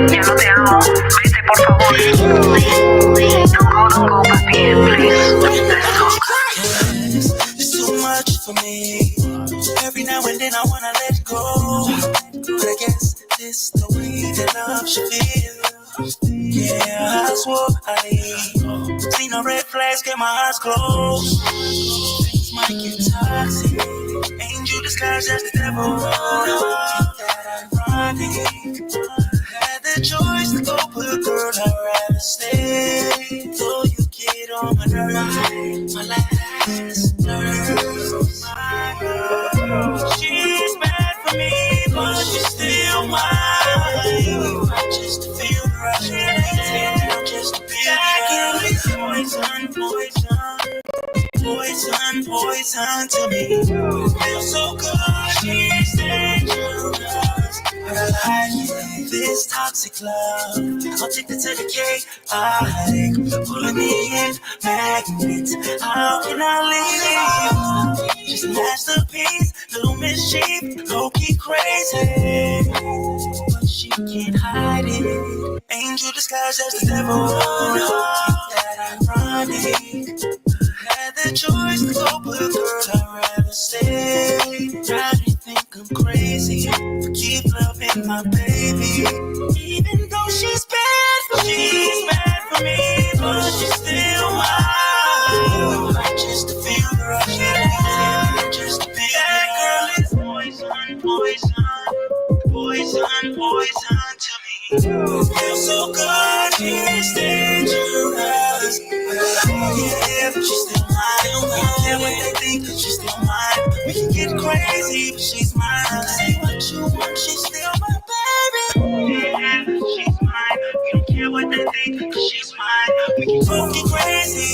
Ya no te amo. Vete, por favor. Don't go, papi, please. Let's talk. It's too much for me. Every now and then I wanna let go, but I guess this the way that love should feel. Yeah, I swore I'd leave. Seen no red flags, get my eyes closed. Things might get toxic. Angel disguised as the devil. That ironic. Had the choice to go, but girl, I'd rather stay. Though you get on my nerves, my last nerve. My girl, she's bad for me, but she's still mine. Just to feel the rush, just to feel the poison, poison, poison to me. Feels so good, she's dangerous, but I like this toxic love. I'll take the to the cake, I pulling me in, magnet. How can I leave? She's a masterpiece, little mischief, low-key crazy, but she can't hide it. Angel disguised as the devil, that ironic. Had the choice to go, but girl, I'd rather stay. Probably think I'm crazy for keep loving my baby, even though she's bad for me, but she's still mine. Just to feel the rush, just to be that girl is poison, poison, poison, poison to me. Feels so good, it's dangerous. Yeah, but she's still mine. I don't care what they think, but she's still mine. We can get crazy, but she's mine. Say what you want, she's still my baby. Yeah, she's mine. We don't care what they think, but she's mine. We can both get crazy.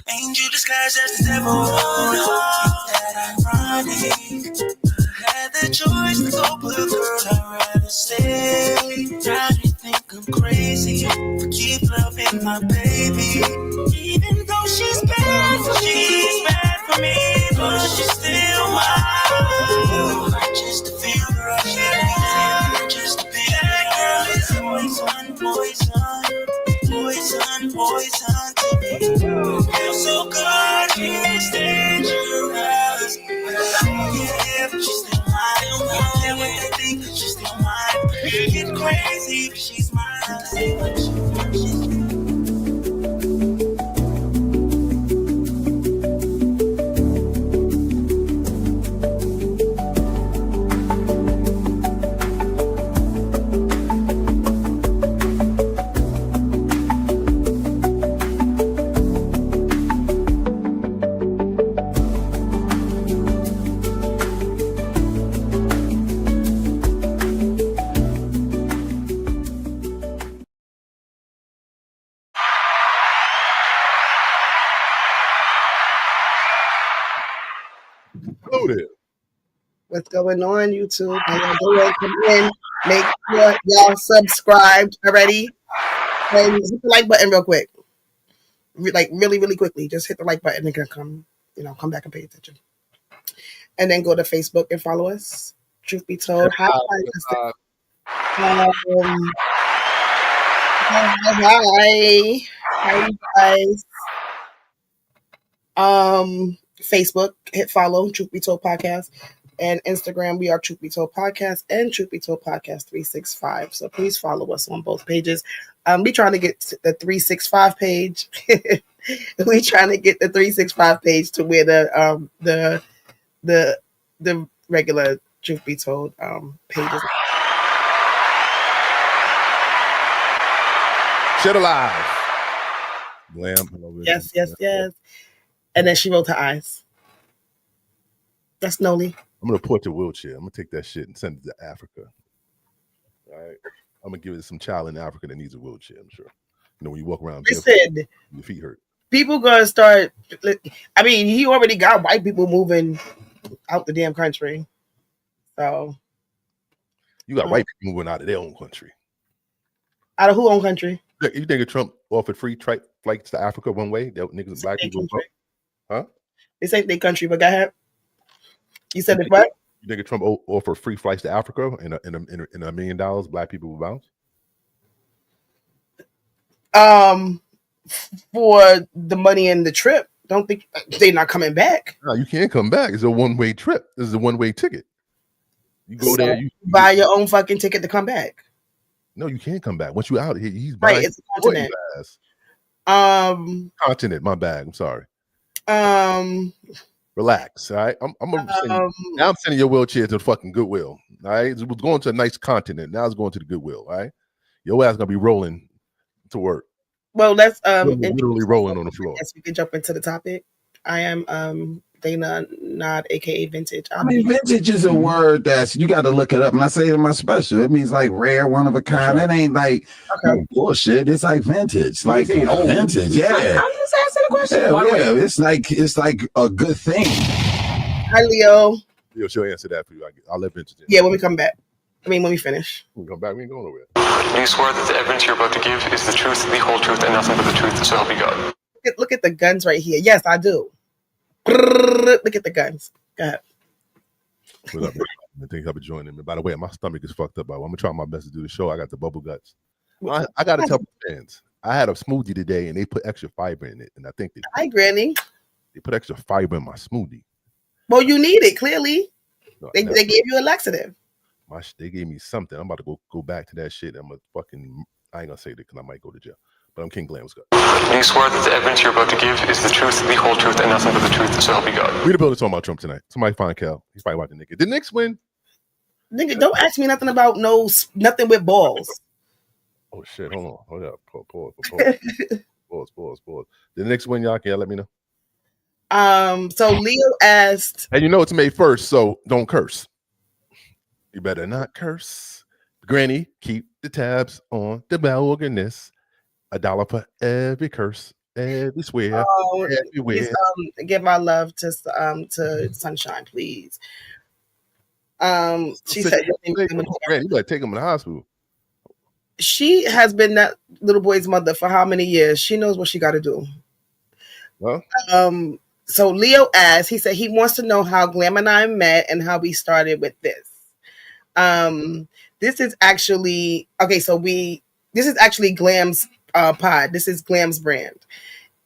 Angel disguised as the devil. That ironic. Had the choice to go, but girl, I'd rather stay. Probably think I'm crazy for keep loving my baby, even though she's bad for me, but she's still mine. Just to feel the rush, just to be that girl is poison, poison, poison, poison to me. Feels so good, it's dangerous. Yeah, but she's still mine. I don't care what they think, but she's still mine. We get crazy, but she's mine. Say what you want, she's What's going on, YouTube? How y'all doing? Come in. Make sure y'all subscribed already. And hit the like button real quick. Like really, really quickly. Just hit the like button and gonna come back and pay attention. And then go to Facebook and follow us. Truth be told. Hi. Hi, guys. Facebook, hit follow, Truth Be Told Podcast. And Instagram, we are Truth Be Told Podcast and Truth Be Told Podcast 365. So please follow us on both pages. We trying to get the 365 page. We trying to get the 365 page to where the regular Truth Be Told pages. Shut alive. Blam. Yes. And then she rolled her eyes. That's Noli. I'm gonna port your wheelchair. I'm gonna take that shit and send it to Africa. All right. I'm gonna give it to some child in Africa that needs a wheelchair. I'm sure. You know, when you walk around, listen, your feet hurt. People gonna start. I mean, he already got white people moving out the damn country. So you got white people moving out of their own country. Out of whose own country? You think if Trump offered free flights to Africa one way, that niggas and black people would go? Huh? This ain't their country, but go ahead. You said it what? You think Trump offer free flights to Africa and $1 million black people will bounce? For the money and the trip, don't think they're not coming back. No, you can't come back. It's a one-way trip. This is a one-way ticket. You go there, you buy your own fucking ticket to come back. No, you can't come back. Once you out here, he's Right, buying it's a continent. Continent, my bad. I'm sorry. Relax, all right? Now I'm sending your wheelchair to the fucking Goodwill. All right. It was going to a nice continent. Now it's going to the Goodwill, all right? Your ass gonna be rolling to work. Well, let's literally rolling on the floor. Yes, we can jump into the topic. I am Dana Nod, aka Vintage. Vintage is a word that's you got to look it up. And I say it in my special, it means like rare, one of a kind. It ain't like bullshit. It's like vintage, like vintage. Yeah. I'm just asking a question. Yeah. It's like a good thing. Hi, Leo. Leo, she'll answer that for you. I'll let Vintage. Yeah, when we come back. When we finish. When we come back, we ain't going nowhere. Do you swear that the evidence you're about to give is the truth, the whole truth, and nothing but the truth, so help you God? Look at the guns right here. Yes, I do. Look at the guns. Go ahead. What up, man? Thanks for joining me. By the way, my stomach is fucked up. I'm gonna try my best to do the show. I got the bubble guts. I gotta tell my fans. I had a smoothie today, and they put extra fiber in it, and I think Hi, Granny. They put extra fiber in my smoothie. Well, you need it clearly. No, they gave you a laxative. They gave me something. I'm about to go back to that shit. I ain't gonna say that because I might go to jail. But I'm King Glam. What's good? Do you swear that the evidence you're about to give is the truth, the whole truth, and nothing but the truth, so help you God? We the building talking about Trump tonight. Somebody find Cal. He's probably watching Nick. Did the Knicks win? Nigga, don't ask me nothing about nothing with balls. Oh shit! Hold on. Hold up. Pause. Did the Knicks win, y'all? Can y'all let me know? So Leo asked, and you know it's May 1st, so don't curse. You better not curse. Granny, keep the tabs on the bell organist. $1 for every curse, every swear, everywhere. Please, give my love to Sunshine, please. She said, Granny, you better take him to the hospital. She has been that little boy's mother for how many years? She knows what she got to do. Well, so Leo asked, he said he wants to know how Glam and I met and how we started with this. This is actually this is actually Glam's pod. This is Glam's brand.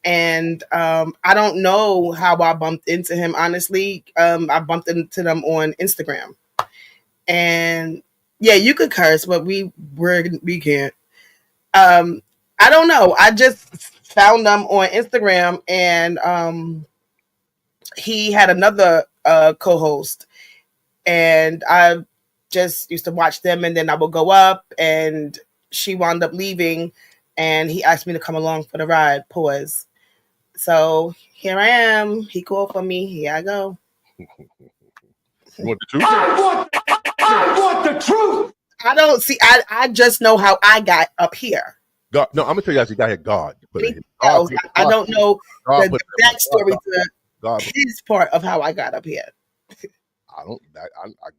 And I don't know how I bumped into him, honestly. I bumped into them on Instagram. And yeah, you could curse, but we can't. I don't know. I just found them on Instagram, and he had another co-host, and I just used to watch them, and then I would go up, and she wound up leaving, and he asked me to come along for the ride. Pause. So here I am. He called for me. Here I go. You want the truth? I want the truth. I don't see. I just know how I got up here. God, no, I'm gonna tell you guys, you got here. God. I don't know the backstory to his part of how I got up here.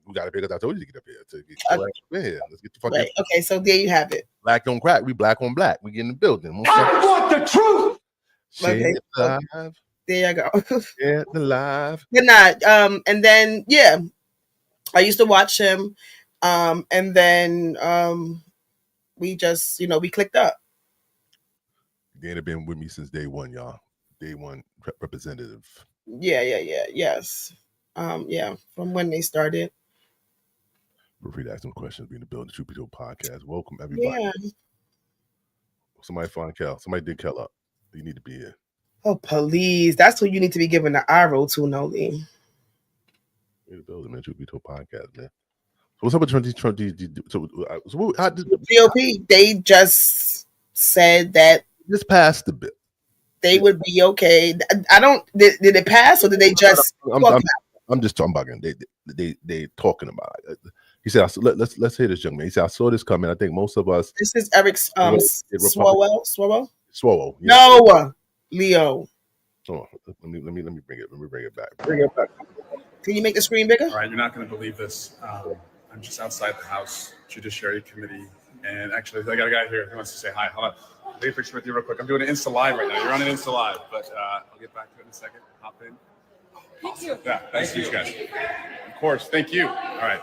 We got to because I told you to get up here. To get your ass up here. Let's get the fuck right. Okay, so there you have it. Black don't crack. We black on black. We get in the building. I want the truth. Okay. Live. There you go. Yeah, the live. Good night. And then I used to watch him. And then we just we clicked up. Dana been with me since day one, y'all. Day one representative. Yes. From when they started. Feel free to ask some questions. Be in the building. Truth Be Told podcast. Welcome everybody. Yeah. Somebody find Cal. Somebody dig Cal up. You need to be here. Oh, please. That's who you need to be giving the eye roll to, Noli. In the building, man. Truth Be Told podcast, man. So what's up with 2020? GOP, they just said that just passed the bill. They would be okay. I don't. Did it pass or did they just? I'm just talking about it. They talking about it. He said, "Let's hear this, young man." He said, "I saw this coming. I think most of us." This is Eric Swalwell. Swalwell. Yeah. No, Leo. Oh, let me bring it. Let me bring it back. Can you make the screen bigger? All right, you're not going to believe this. I'm just outside the House Judiciary Committee, and actually, I got a guy here who wants to say hi. Hold on. Let me picture with you real quick. I'm doing an Insta Live right now. You're on an Insta Live, but I'll get back to it in a second. Hop in. Yeah, nice to meet you guys. Of course, thank you. All right.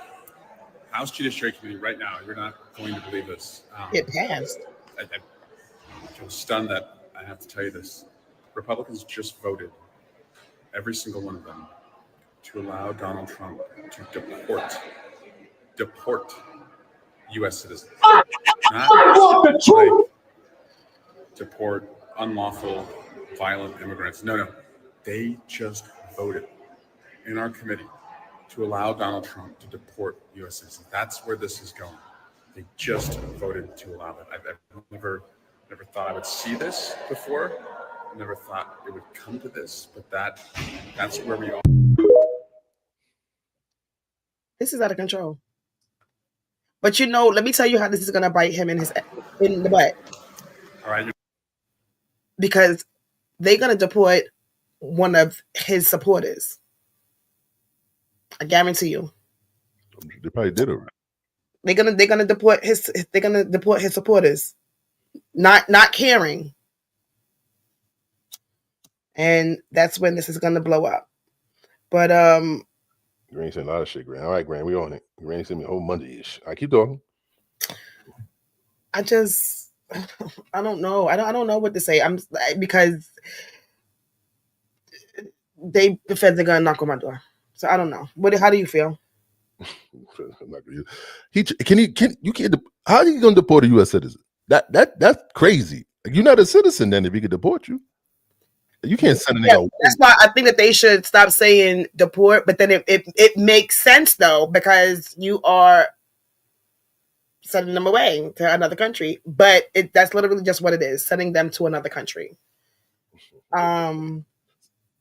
House Judiciary Committee right now, you're not going to believe this. It passed. I'm stunned that I have to tell you this. Republicans just voted, every single one of them, to allow Donald Trump to deport U.S. citizens. Not like deport unlawful, violent immigrants. No. They just voted in our committee to allow Donald Trump to deport U.S. citizens. That's where this is going. They just voted to allow that. I've never thought I would see this before. I never thought it would come to this, but that's where we are. This is out of control. But let me tell you how this is gonna bite him in the butt. All right. Because they're gonna deport one of his supporters. I guarantee you. They probably did it. They're gonna deport his supporters. Not caring. And that's when this is gonna blow up. But Grant said a lot of shit, Grant. All right, Grant, we on it. Grant sent me a whole Monday-ish. I keep talking. I don't know. I don't know what to say. Because the feds are gonna knock on my door. So I don't know. How do you feel? How are you gonna deport a U.S. citizen? That's crazy. You're not a citizen then if he could deport you. You can't send a nigga. That's why I think that they should stop saying deport, but then it makes sense though, because you are sending them away to another country. But that's literally just what it is, sending them to another country.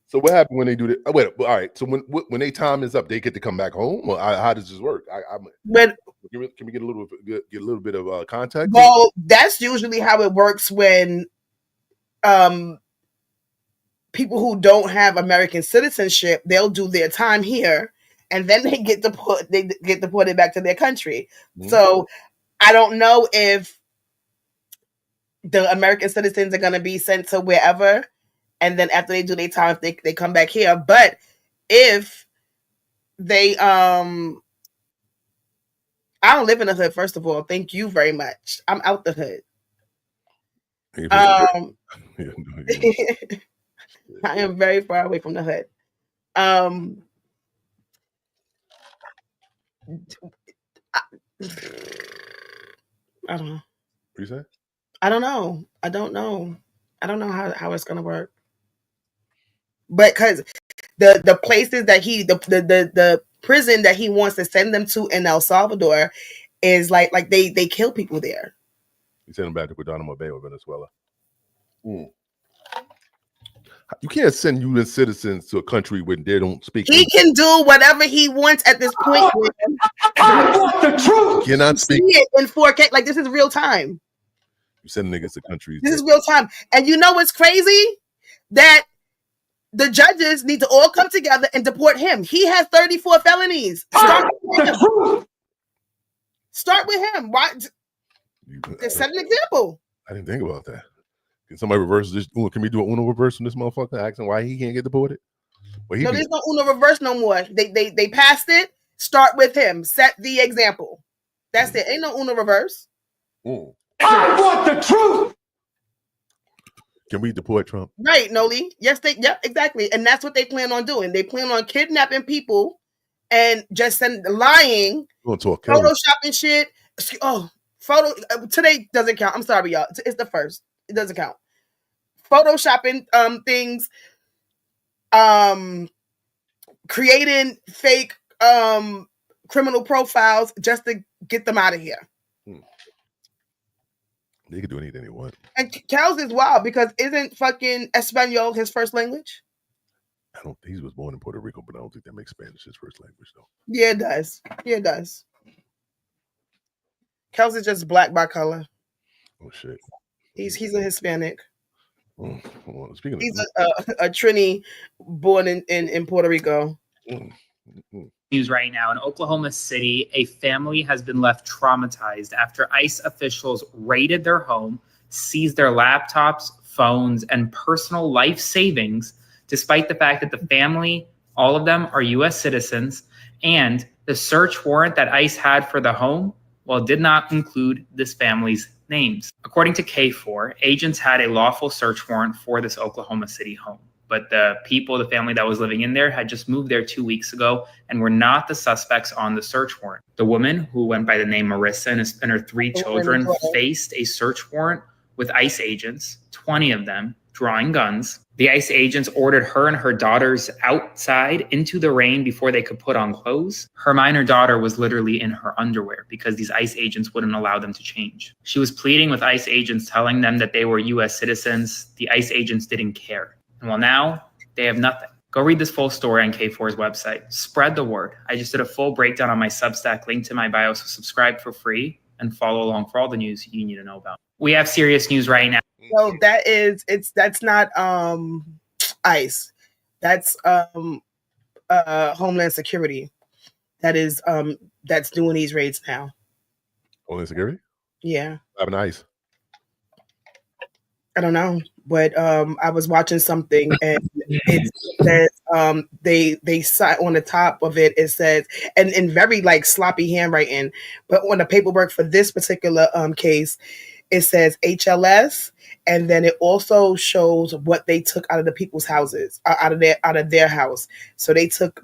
So what happened when they do that? Oh, wait, all right. So when their time is up, they get to come back home, or how does this work? Can we get a little bit of context? Well, that's usually how it works when people who don't have American citizenship, they'll do their time here, and then they get deported back to their country. Mm-hmm. So I don't know if the American citizens are going to be sent to wherever, and then after they do their time, they come back here. But if they, I don't live in the hood, first of all. Thank you very much. I'm out the hood. I am very far away from the hood. I don't know. What you say? I don't know. I don't know how it's gonna work. But because the places that the prison that he wants to send them to in El Salvador is like they kill people there. He sent them back to Guantanamo Bay or Venezuela. You can't send U.S. citizens to a country when they don't speak. He can do whatever he wants at this point. I want the truth. You cannot speak it in 4K. Like, this is real time. You send niggas to countries. This is real time. And you know what's crazy? That the judges need to all come together and deport him. He has 34 felonies. Start with him. Why? Just set an example. I didn't think about that. Can somebody reverse this? Can we do an Uno reverse on this motherfucker? Asking why he can't get deported? No, there's no Uno reverse no more. They passed it. Start with him. Set the example. That's it. Ain't no Uno reverse. I want the truth. Can we deport Trump? Right, Noli. Yes, exactly. And that's what they plan on doing. They plan on kidnapping people and just lying, photoshopping shit. Today doesn't count. I'm sorry, y'all. It's the first. It doesn't count. Photoshopping things, creating fake criminal profiles just to get them out of here. They can do anything they want. And Kels is wild because isn't fucking Espanol his first language? I don't think he was born in Puerto Rico, but I don't think that makes Spanish his first language, though. Yeah, it does. Yeah, it does. Kels is just black by color. Oh shit. He's a Hispanic. Well, speaking he's a Trini born in Puerto Rico. News right now in Oklahoma City, a family has been left traumatized after ICE officials raided their home, seized their laptops, phones, and personal life savings, despite the fact that the family All of them are U.S. citizens, and the search warrant that ICE had for the home, well, did not include this family's names. According to K4, agents had a lawful search warrant for this Oklahoma City home. But the people, the family that was living in there, had just moved there 2 weeks ago and were not the suspects on the search warrant. The woman, who went by the name Marissa, and her 3 children faced a search warrant with ICE agents, 20 of them, drawing guns. The ICE agents ordered her and her daughters outside into the rain before they could put on clothes. Her minor daughter was literally in her underwear because these ICE agents wouldn't allow them to change. She was pleading with ICE agents, telling them that they were U.S. citizens. The ICE agents didn't care. And well, now they have nothing. Go read this full story on K4's website. Spread the word. I just did a full breakdown on my Substack, link to my bio, so subscribe for free and follow along for all the news you need to know about. We have serious news right now. So that's not ICE. That's Homeland Security. That's doing these raids now. Homeland Security? Yeah. Having ICE. I don't know, but I was watching something and it says they cite on the top of it. It says, and in very like sloppy handwriting, but on the paperwork for this particular case, it says HLS, and then it also shows what they took out of the people's houses, out of their house. So they took,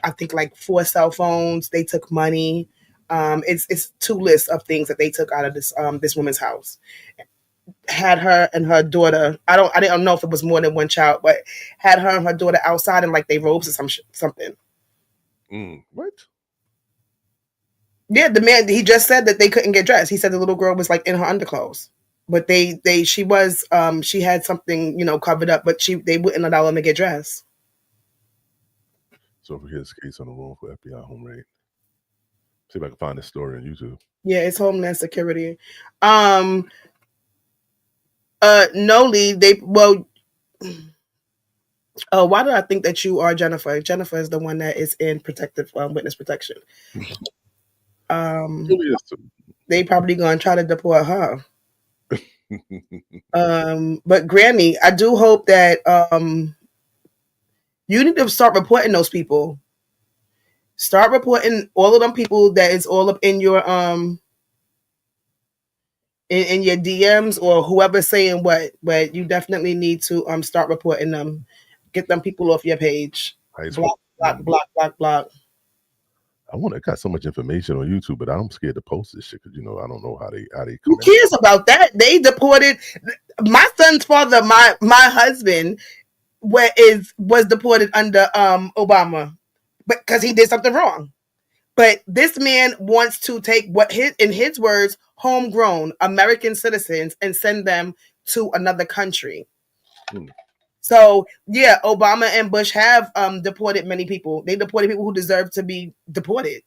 I think, like 4 cell phones. They took money. It's 2 lists of things that they took out of this woman's house. Had her and her daughter. I didn't know if it was more than 1 child, but had her and her daughter outside in like their robes or something. What? Yeah, the man, he just said that they couldn't get dressed. He said the little girl was like in her underclothes, but she had something covered up, but they wouldn't allow them to get dressed. So for his case on the wrongful FBI home raid. See if I can find this story on YouTube. Yeah, it's Homeland Security. Noli, why do I think that you are Jennifer? Jennifer is the one that is in protective witness protection. They probably gonna try to deport her. But Granny, I do hope that you need to start reporting those people. Start reporting all of them people that is all up in your in your DMs or whoever's saying what, but you definitely need to start reporting them. Get them people off your page. Block. I got so much information on YouTube, but I'm scared to post this shit because I don't know how they Who cares about that? They deported my son's father, my husband was deported under Obama, but because he did something wrong. But this man wants to take in his words, homegrown American citizens and send them to another country. So yeah, Obama and Bush have deported many people. They deported people who deserve to be deported.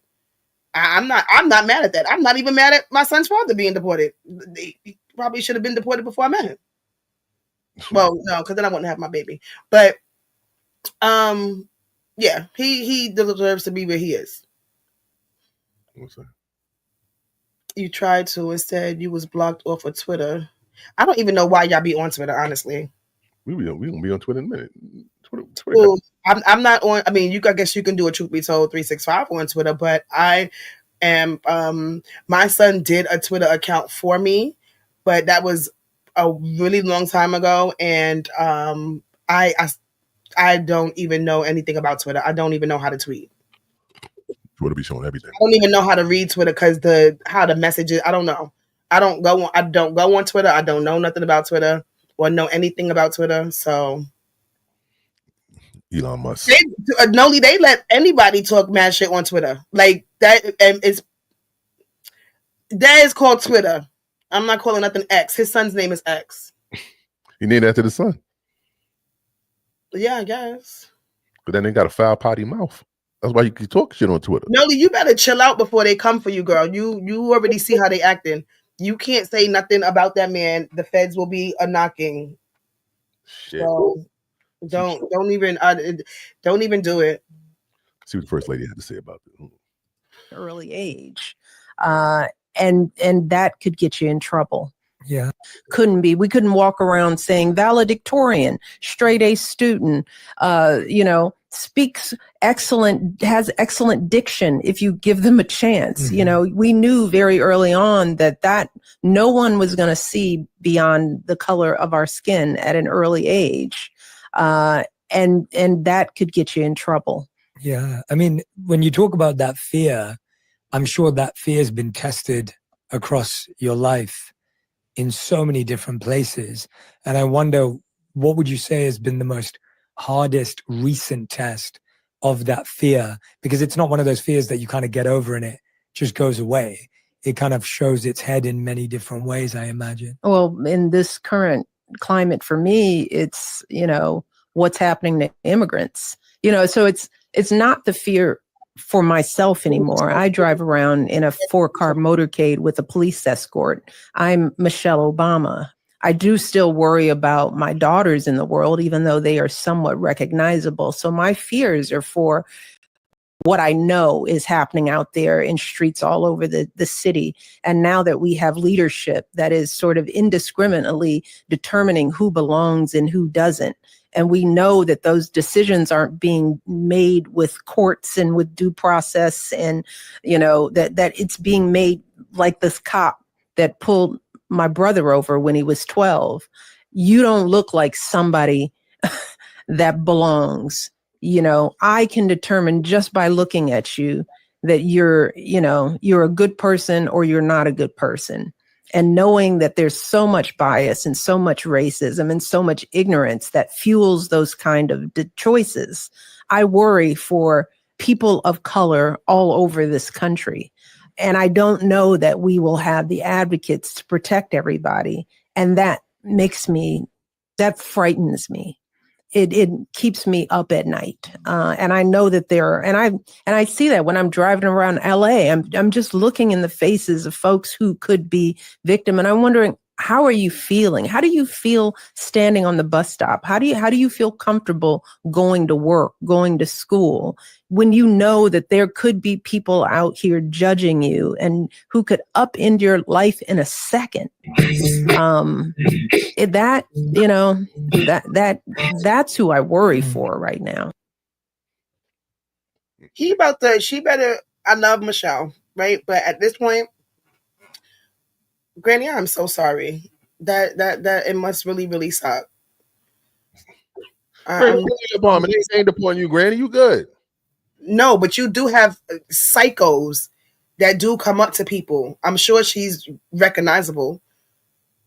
I'm not mad at that. I'm not even mad at my son's father being deported. He probably should have been deported before I met him. Well, no, because then I wouldn't have my baby. But yeah, he deserves to be where he is. What's that? You tried to. Instead, you was blocked off of Twitter. I don't even know why y'all be on Twitter, honestly. We gonna be on Twitter in a minute. Twitter. Well, I'm not on. I mean, I guess you can do a Truth Be Told 365 on Twitter, but I am. My son did a Twitter account for me, but that was a really long time ago, and I don't even know anything about Twitter. I don't even know how to tweet. Twitter be showing everything. I don't even know how to read Twitter because how the messages. I don't know. I don't go on Twitter. I don't know nothing about Twitter or know anything about Twitter. So Elon Musk. They let anybody talk mad shit on Twitter like that. That is called Twitter. I'm not calling nothing X. His son's name is X. He named after the son. Yeah, I guess. But then they got a foul potty mouth. That's why you can talk shit on Twitter. Noli, you better chill out before they come for you, girl. You already see how they acting. You can't say nothing about that man. The feds will be a knocking. Shit. So don't even do it. See what the first lady had to say about it. Early age, and that could get you in trouble. Yeah. Couldn't be. We couldn't walk around saying valedictorian, straight A student, speaks has excellent diction if you give them a chance. Mm-hmm. We knew very early on that no one was going to see beyond the color of our skin at an early age. And that could get you in trouble. Yeah. I mean, when you talk about that fear, I'm sure that fear has been tested across your life in so many different places. And I wonder, what would you say has been the most hardest recent test of that fear? Because it's not one of those fears that you kind of get over and it just goes away. It kind of shows its head in many different ways, I imagine. Well, in this current climate for me, it's, what's happening to immigrants. So it's not the fear for myself anymore. I drive around in a 4-car motorcade with a police escort. I'm Michelle Obama. I do still worry about my daughters in the world, even though they are somewhat recognizable. So my fears are for what I know is happening out there in streets all over the city. And now that we have leadership that is sort of indiscriminately determining who belongs and who doesn't, and we know that those decisions aren't being made with courts and with due process, and that it's being made like this cop that pulled my brother over when he was 12. You don't look like somebody that belongs. I can determine just by looking at you that you're a good person or you're not a good person. And knowing that there's so much bias and so much racism and so much ignorance that fuels those kind of choices, I worry for people of color all over this country. And I don't know that we will have the advocates to protect everybody. And that frightens me. It keeps me up at night. And I know that I see that when I'm driving around LA, I'm just looking in the faces of folks who could be victim. And I'm wondering, how are you feeling? How do you feel standing on the bus stop? How do you feel comfortable going to work, going to school, when you know that there could be people out here judging you and who could upend your life in a second? That's who I worry for right now. She better. I love Michelle, right? But at this point, Granny, I'm so sorry. That it must really, really suck. Granny, it ain't deporting you, Granny. You good? No, but you do have psychos that do come up to people. I'm sure she's recognizable.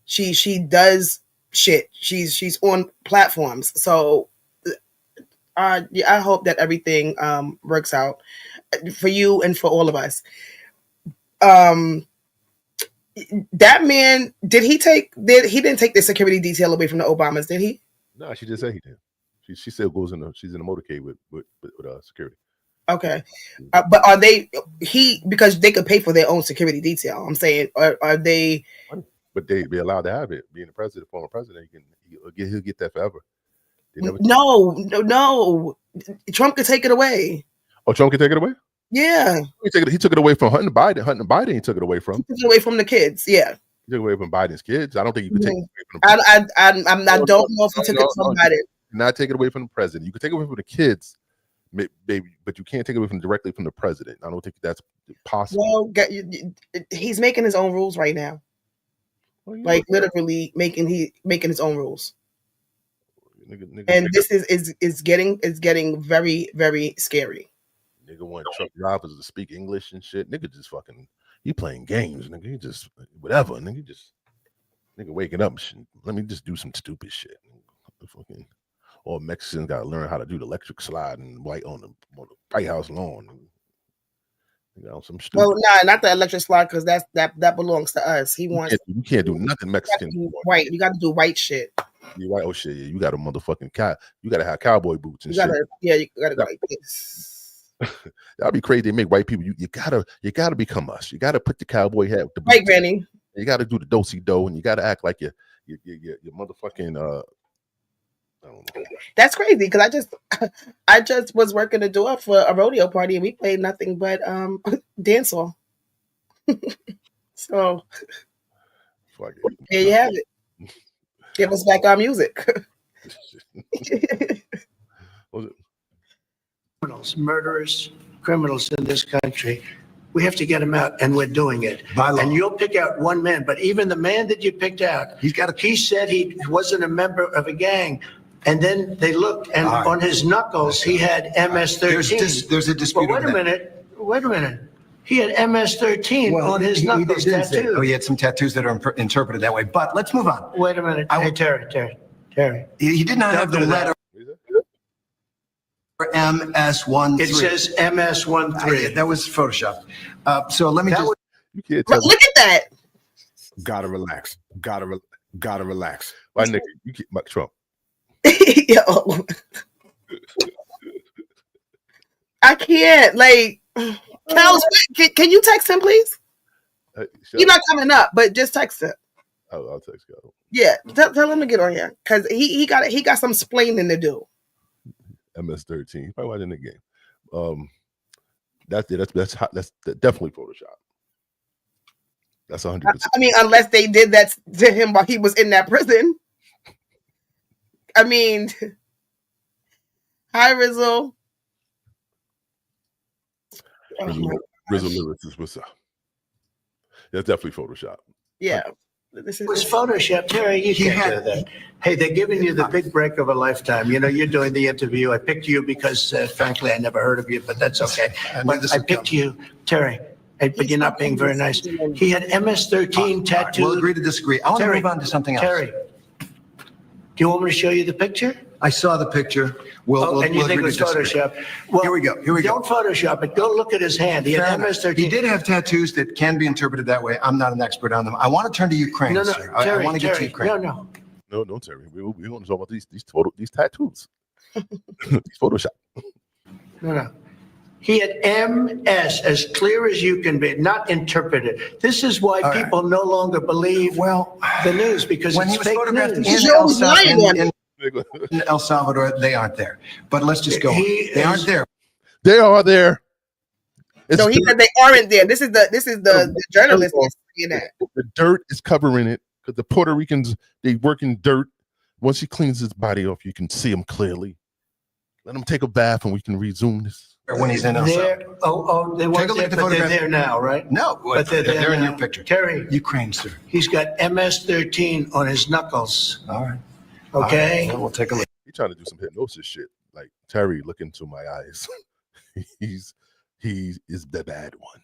She does shit. She's on platforms. So I hope that everything works out for you and for all of us. That man, he didn't take the security detail away from the Obamas, did he? No, she just said he did. She still goes she's in the motorcade with security. Okay. But are they because they could pay for their own security detail. I'm saying, are they? But they be allowed to have it. Being the president, former president, he'll get that forever. No. Trump could take it away. Oh, Trump could take it away? Yeah. He took it away from Hunter Biden. Hunter Biden, he took it away from. He took it away from the kids. Yeah. He took it away from Biden's kids. I don't think you could take it away from the president. I don't know if he took it from Biden. Not take it away from the president. You could take it away from the kids, baby, but you can't take it away directly from the president. I don't think that's possible. Well, he's making his own rules right now. Like literally making his own rules. Nigga, and this is getting very, very scary. Nigga want truck drivers to speak English and shit. Nigga just fucking, he playing games. Nigga, he just whatever. Nigga waking up. Let me just do some stupid shit. Fucking, all Mexicans gotta learn how to do the electric slide and on the White House lawn. Some stupid. Well, not the electric slide, because that belongs to us. He wants. You can't do nothing Mexican. White. You got to do white shit. You white. Oh shit. Yeah, you got a motherfucking cow. You got to have cowboy boots and shit. You gotta go like this. That'd be crazy. They make white people. You gotta become us. You gotta put the cowboy hat. With the right, Granny. You gotta do the do-si-do, and you gotta act like your motherfucking. I don't know. That's crazy, because I just was working the door for a rodeo party and we played nothing but dancehall. So Here you have it. Give us back our music. Criminals, murderers, criminals in this country. We have to get them out, and we're doing it. And you'll pick out one man, but even the man that you picked out, he said he wasn't a member of a gang. And then they looked, and on his knuckles, he had MS-13. There's a dispute. Well, wait a minute. He had MS-13 on his knuckles tattooed. Oh, he had some tattoos that are interpreted that way. But let's move on. Wait a minute. Hey, Terry. He did not have the letter MS-13. It says MS-13. That was Photoshop. So let me just. You can't tell Look at that. Gotta relax. Gotta relax. Why, nigga? You keep my Trump. Yo. I can't. Like, Kels, can you text him, please? He's not coming up, but just text him. Oh, I'll text you. Yeah, tell him to get on here because he got some splaining to do. MS-13. Probably watching the game. That's definitely Photoshop. That's 100%. I mean, unless they did that to him while he was in that prison. I mean, hi Rizzo. Rizzo Lyrics, what's up? That's definitely Photoshop. Yeah. It was Photoshop, Terry. You can't do that. Hey, they're giving you the big break of a lifetime. You know, you're doing the interview. I picked you because, frankly, I never heard of you, but that's okay. But I picked you, Terry. But you're not being very nice. He had MS-13 tattooed. We'll agree to disagree. I want to move on to something else. Terry, do you want me to show you the picture? I saw the picture. We'll and you think it was Photoshop? Well, here we go. Don't Photoshop it. Go look at his hand. He had MS-13. He did have tattoos that can be interpreted that way. I'm not an expert on them. I want to turn to Ukraine, sir. Terry, I want to get to Ukraine. No, Terry. We're going to talk about these tattoos. These Photoshop. No. He had MS as clear as you can be, not interpreted. This is why people no longer believe the news because when it's he was fake photographed news. in El Salvador, they aren't there. But let's just go on. They aren't there. They are there. No, he said they aren't there. This is the journalist saying that. The dirt is covering it because the Puerto Ricans, they work in dirt. Once he cleans his body off, you can see him clearly. Let him take a bath and we can resume this. When he's in El Salvador. They weren't there, but they're there now, right? No, but they're in now. your picture. Terry. Ukraine, sir. He's got MS-13 on his knuckles. All right. Okay. We'll take a look. He's trying to do some hypnosis shit. Like, Terry, look into my eyes. He is the bad one.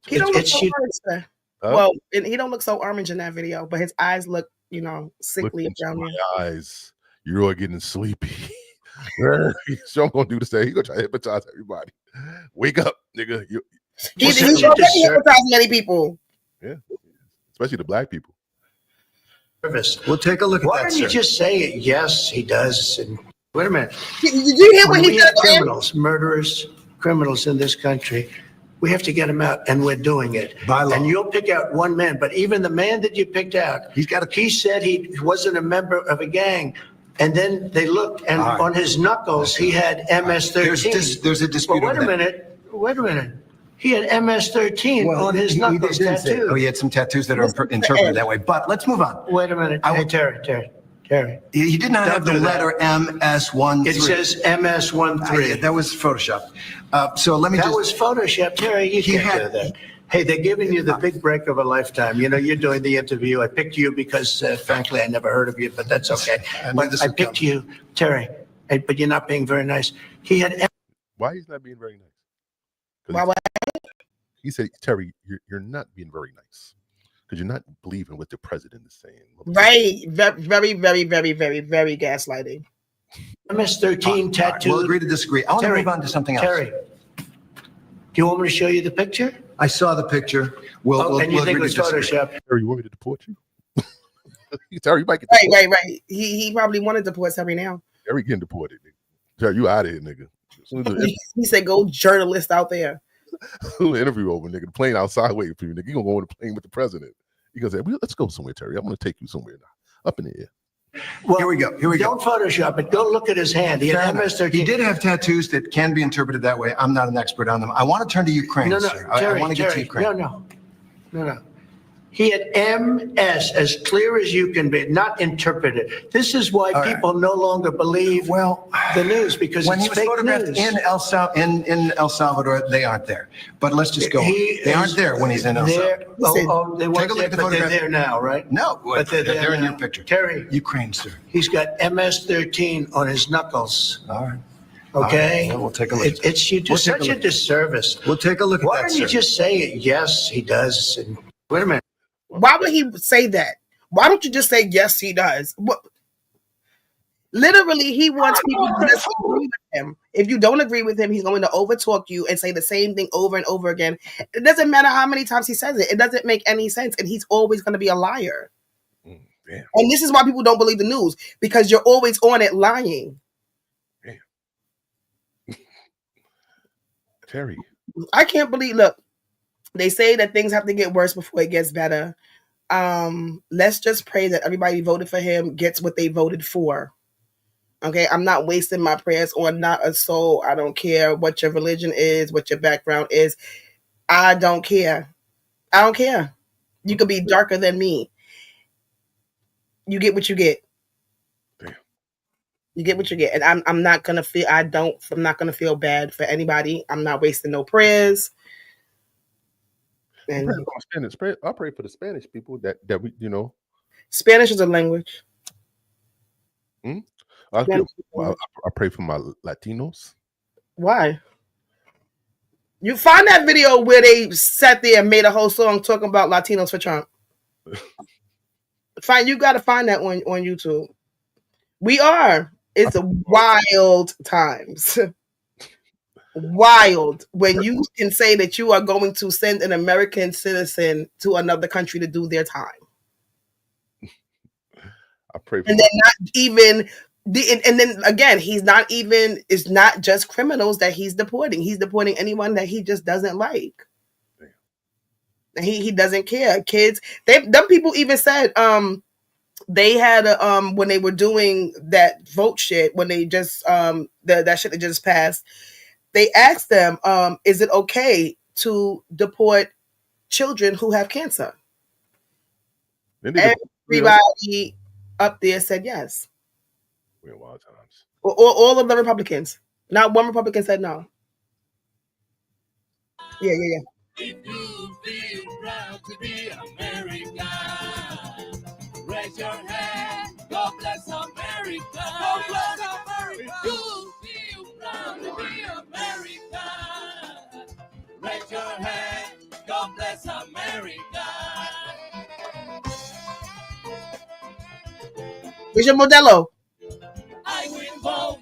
He don't look so orange. Well, he don't look so orange in that video, but his eyes look, sickly around my eyes. You're all getting sleepy. So I'm gonna do the same. He's gonna try to hypnotize everybody. Wake up, nigga. He's already hypnotizing many people. Yeah, especially the black people. We'll take a look at that. Why don't you just say it? Yes, he does. And wait a minute. Did you hear what he said? Criminals, murderers, criminals in this country. We have to get them out, and we're doing it. And you'll pick out one man, but even the man that you picked out, he said he wasn't a member of a gang. And then they looked, and on his knuckles, he had MS-13. There's a dispute. Wait a minute. He had MS-13 on his knuckles tattooed. Oh, he had some tattoos that are interpreted that way. But let's move on. Wait a minute. Hey, Terry. He did not have the letter MS-13. It says MS-13. That was Photoshop. So let me That was Photoshop, Terry. You can't do that. Hey, they're giving you the big break of a lifetime. You know, you're doing the interview. I picked you because, frankly, I never heard of you, but that's okay. But I picked you, Terry, but you're not being very nice. He had. Why he's not being very nice? Why? He said, Terry, you're not being very nice because you're not believing what the president is saying. Right. Very, very, very, very, very gaslighting. MS-13 tattoo. We'll agree to disagree. I want to move on to something else. Terry, do you want me to show you the picture? I saw the picture. We'll and you think it was Photoshop? Terry, you want me to deport you? Terry, you might get deported. Right. He probably wanted to deport Terry now. Terry getting deported, nigga. Terry, you out of here, nigga. He said, go journalist out there. Interview over, nigga. The plane outside waiting for you, nigga. You gonna go on the plane with the president. You gonna say, well, let's go somewhere, Terry. I'm gonna take you somewhere now. Up in the air. Well, here we go. Don't Photoshop it. Go look at his hand. He had MS-13. He did have tattoos that can be interpreted that way. I'm not an expert on them. I want to turn to Ukraine, sir. I want to get to Ukraine. No. He had MS, as clear as you can be, not interpreted. This is why people no longer believe the news, because when it's he was fake photographed news. in El Salvador, they aren't there. But let's just go on. They aren't there when he's in El Salvador. They weren't Take a look there, at the but they're photograph. there now, right? No, but they're they're in now. your picture. Terry, Ukraine, sir. he's got MS-13 on his knuckles. All right. Okay, All right. We'll take a look. It's you do such a disservice. We'll take a look at Why that, don't you sir. just say it? Yes, he does. And wait a minute. Why would he say that? Why don't you just say yes, he does? What? Literally, he wants people to just agree with him. If you don't agree with him, he's going to overtalk you and say the same thing over and over again. It doesn't matter how many times he says it. It doesn't make any sense, and he's always going to be a liar. Damn. And this is why people don't believe the news, because you're always on it lying. Damn. Terry. I can't believe. Look, they say that things have to get worse before it gets better. Let's just pray that everybody who voted for him gets what they voted for. Okay, I'm not wasting my prayers on not a soul. I don't care what your religion is, what your background is. I don't care. I don't care. You could be darker than me. You get what you get. Damn. You get what you get. And I'm not gonna feel I'm not gonna feel bad for anybody. I'm not wasting no prayers. And I pray for the Spanish people that we, Spanish is a language. I pray for my Latinos. Why? You find that video where they sat there and made a whole song talking about Latinos for Trump. You got to find that on YouTube. It's wild times. Wild when you can say that you are going to send an American citizen to another country to do their time. I pray for and then not even and then again, it's not just criminals that he's deporting. He's deporting anyone that he just doesn't like. And he doesn't care. Kids, them people even said they had when they were doing that vote shit, when they just that shit that just passed, they asked them, is it okay to deport children who have cancer? Everybody up there said yes. We're in wild times. All of the Republicans. Not one Republican said no. Yeah. If you feel proud to be American, raise your hand. God bless America. God bless America. If you feel proud to be American, raise your hand. God bless America. Where's your Modelo? I will vote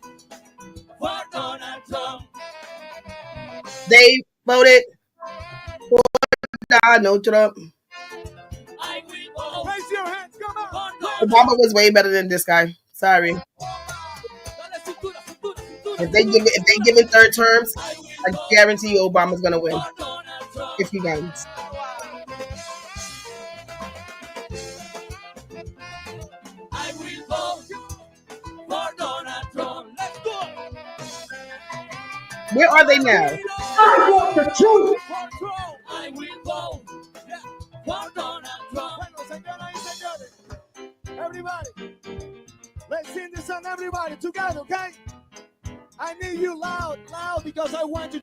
for Donald Trump. They voted for Donald Trump. I will vote. Raise your hands, come on. Obama was way better than this guy. Sorry. If they give it third terms, I guarantee you Obama's gonna win if he runs. I will vote for Donald Trump. Let's go. Where are they now? I want the truth. I will vote for Donald Trump. Señoras y señores, everybody, let's sing this song, everybody, together, okay? I need you loud, because I want you.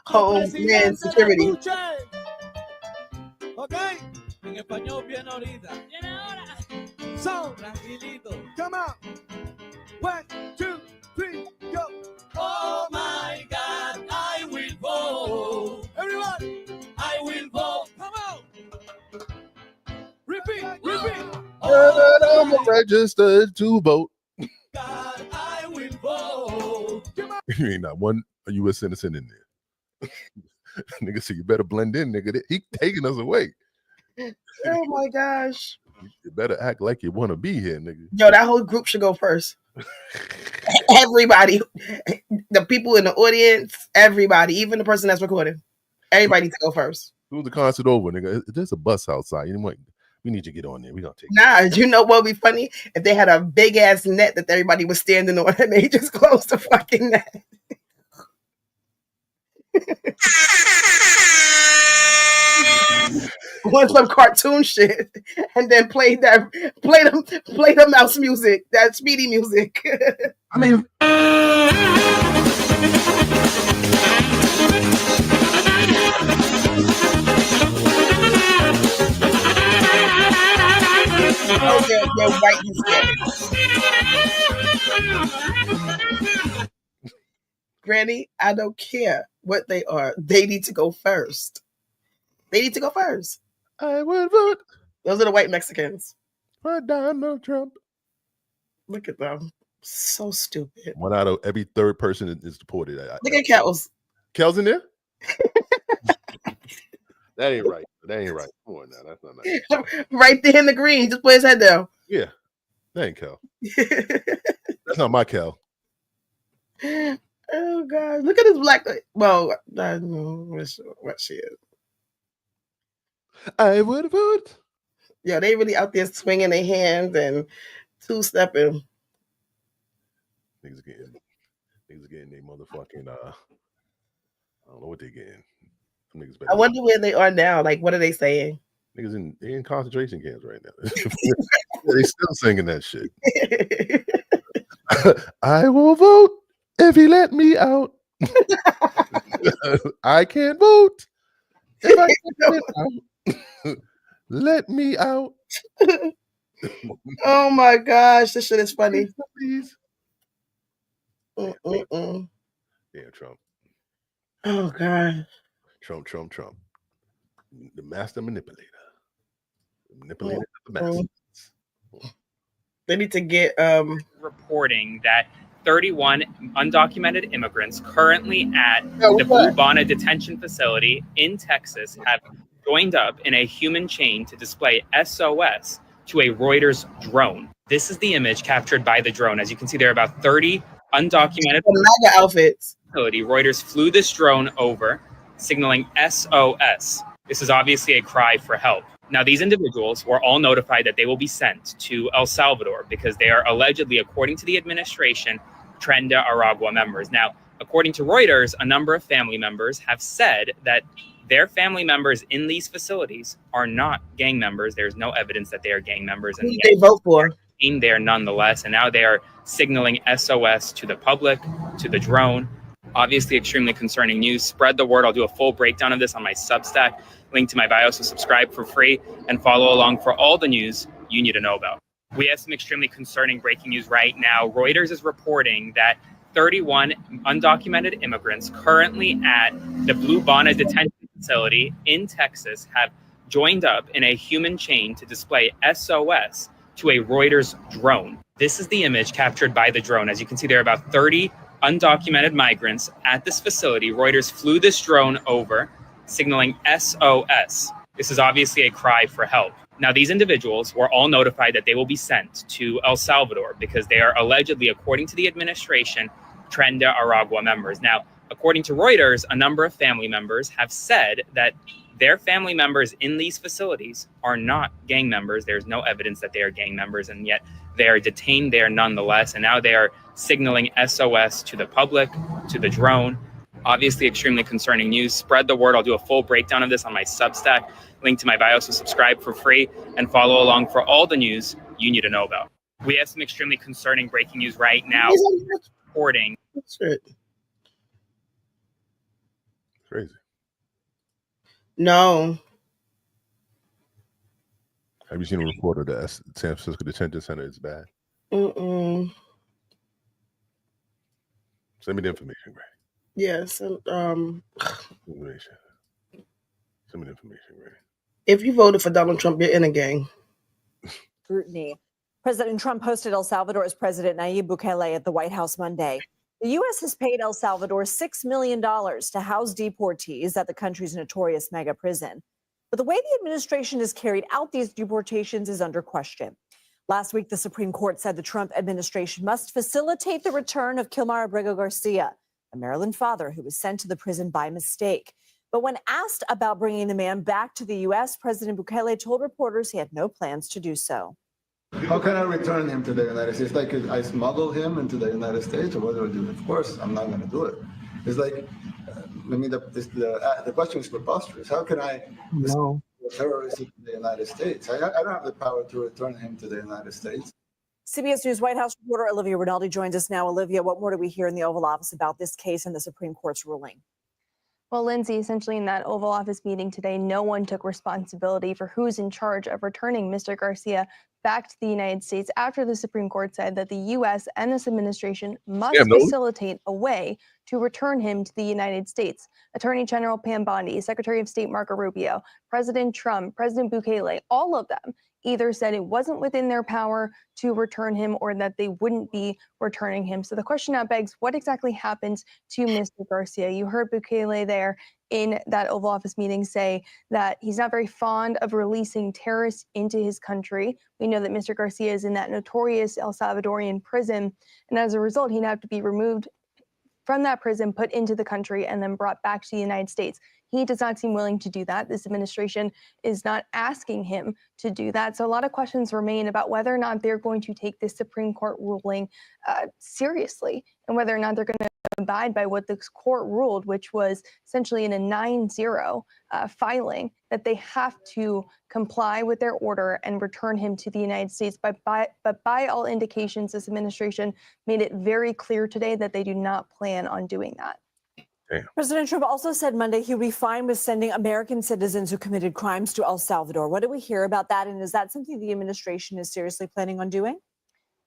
Homeland Security. Ok, en español viene ahorita. Viene ahora. So, tranquilito. Come on. 1, 2, 3, go. Oh my God, I will vote. Everybody, I will vote. come on. Repeat. I'm registered to vote. God, I will vote. You ain't not one U.S. citizen in there. Nigga, so you better blend in, nigga. He taking us away. Oh my gosh. You better act like you want to be here, nigga. Yo, that whole group should go first. Everybody, the people in the audience, everybody, even the person that's recording, everybody needs to go first. Who's the concert over, nigga? There's a bus outside. You know what? We need you to get on there. We gonna take. Nah, you know what would be funny? If they had a big ass net that everybody was standing on and they just closed the fucking net. Want some cartoon shit, and then play the mouse music, that speedy music. I mean, Oh, they're white Hispanic. Granny, I don't care what they are. They need to go first. They need to go first. I would vote Those are the white Mexicans. for Donald Trump. Look at them. So stupid. 1 out of every third person is deported. Look at Kels. Kel's in there? That ain't right. That ain't right. Come on now. That's not nice. Right there in the green. Just put his head down. Yeah. That ain't Kel. That's not my Kel. Oh, God. Look at this black. Well, I don't know what she is. I would vote. Yeah, they really out there swinging their hands and two-stepping. Niggas getting their motherfucking, I don't know what they getting. Them niggas better. I wonder where they are now. Like, what are they saying? Niggas they in concentration camps right now. They still singing that shit. I will vote if he let me out. I can't vote if I can't get out. Let me out. Oh my gosh, this shit is funny. Please. Yeah, Trump. Oh God. Trump. The master manipulator. Manipulator of the masses. They need to get reporting that 31 undocumented immigrants currently at the Blue Bonnet detention facility in Texas have joined up in a human chain to display SOS to a Reuters drone. This is the image captured by the drone. As you can see, there are about 30 undocumented MAGA outfits. Reuters flew this drone over, signaling SOS. This is obviously a cry for help. Now, these individuals were all notified that they will be sent to El Salvador because they are allegedly, according to the administration, Trenda Aragua members. Now, according to Reuters, a number of family members have said that their family members in these facilities are not gang members. There's no evidence that they are gang members. Who did they vote for? There nonetheless, and now they are signaling SOS to the public, to the drone. Obviously, extremely concerning news. Spread the word. I'll do a full breakdown of this on my Substack. Link to my bio, so subscribe for free and follow along for all the news you need to know about. We have some extremely concerning breaking news right now. Reuters is reporting that 31 undocumented immigrants currently at the Blue Bonnet detention facility in Texas have joined up in a human chain to display SOS to a Reuters drone. This is the image captured by the drone. As you can see, there are about 30 undocumented migrants at this facility. Reuters flew this drone over, signaling SOS. This is obviously a cry for help. Now, these individuals were all notified that they will be sent to El Salvador because they are allegedly, according to the administration, Trenda Aragua members. Now, according to Reuters, a number of family members have said that their family members in these facilities are not gang members. There's no evidence that they are gang members, and yet they are detained there nonetheless. And now they are signaling SOS to the public, to the drone. Obviously, extremely concerning news. Spread the word. I'll do a full breakdown of this on my Substack. Link to my bio, so subscribe for free and follow along for all the news you need to know about. We have some extremely concerning breaking news right now. Reporting. That's it. Crazy. No. Have you seen a report of the San Francisco Detention Center? It's bad. Mm-mm. Send me the information, Ray. Yes. Information. Send me the information, Ray. If you voted for Donald Trump, you're in a gang. Scrutiny. President Trump hosted El Salvador's President Nayib Bukele at the White House Monday. The U.S. has paid El Salvador $6 million to house deportees at the country's notorious mega prison. But the way the administration has carried out these deportations is under question. Last week, the Supreme Court said the Trump administration must facilitate the return of Kilmar Abrego Garcia, a Maryland father who was sent to the prison by mistake. But when asked about bringing the man back to the U.S., President Bukele told reporters he had no plans to do so. How can I return him to the United States? Like I smuggle him into the United States, or what do I do? Of course, I'm not going to do it. It's like, the question is preposterous. How can I No. a terrorist in the United States? I don't have the power to return him to the United States. CBS News White House reporter Olivia Rinaldi joins us now. Olivia, what more do we hear in the Oval Office about this case and the Supreme Court's ruling? Well, Lindsay, essentially in that Oval Office meeting today, no one took responsibility for who's in charge of returning Mr. Garcia back to the United States after the Supreme Court said that the U.S. and this administration must facilitate a way to return him to the United States. Attorney General Pam Bondi, Secretary of State Marco Rubio, President Trump, President Bukele, all of them either said it wasn't within their power to return him or that they wouldn't be returning him. So the question now begs, what exactly happened to Mr. Garcia? You heard Bukele there in that Oval Office meeting say that he's not very fond of releasing terrorists into his country. We know that Mr. Garcia is in that notorious El Salvadorian prison, and as a result, he'd have to be removed from that prison, put into the country, and then brought back to the United States. He does not seem willing to do that. This administration is not asking him to do that. So a lot of questions remain about whether or not they're going to take this Supreme Court ruling seriously and whether or not they're going to abide by what the court ruled, which was essentially in a 9-0 filing that they have to comply with their order and return him to the United States. But by all indications, this administration made it very clear today that they do not plan on doing that. Damn. President Trump also said Monday he would be fine with sending American citizens who committed crimes to El Salvador. What do we hear about that? And is that something the administration is seriously planning on doing?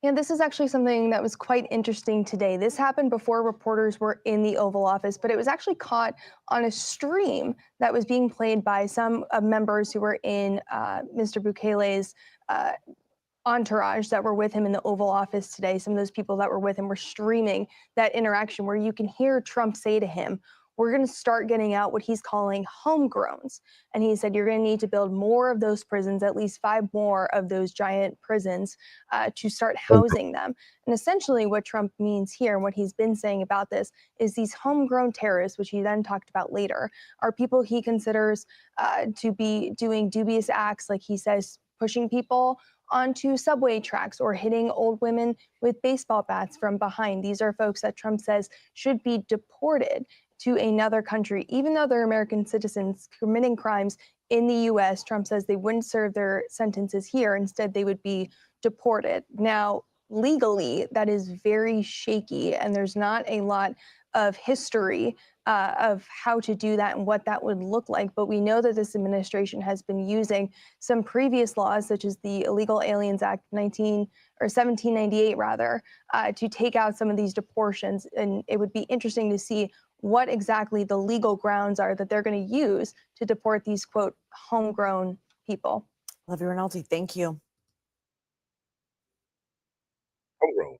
Yeah, this is actually something that was quite interesting today. This happened before reporters were in the Oval Office, but it was actually caught on a stream that was being played by some members who were in Mr. Bukele's entourage that were with him in the Oval Office today. Some of those people that were with him were streaming that interaction where you can hear Trump say to him, we're going to start getting out what he's calling homegrowns. And he said, you're going to need to build more of those prisons, at least 5 more of those giant prisons to start housing them. And essentially what Trump means here, and what he's been saying about this, is these homegrown terrorists, which he then talked about later, are people he considers to be doing dubious acts, like he says, pushing people onto subway tracks or hitting old women with baseball bats from behind. These are folks that Trump says should be deported to another country, even though they're American citizens committing crimes in the U.S. Trump says they wouldn't serve their sentences here. Instead, they would be deported. Now, legally, that is very shaky, and there's not a lot of history of how to do that and what that would look like. But we know that this administration has been using some previous laws, such as the Illegal Aliens Act 1798, to take out some of these deportations. And it would be interesting to see what exactly the legal grounds are that they're going to use to deport these, quote, homegrown people. Olivia Rinaldi, thank you. Homegrown.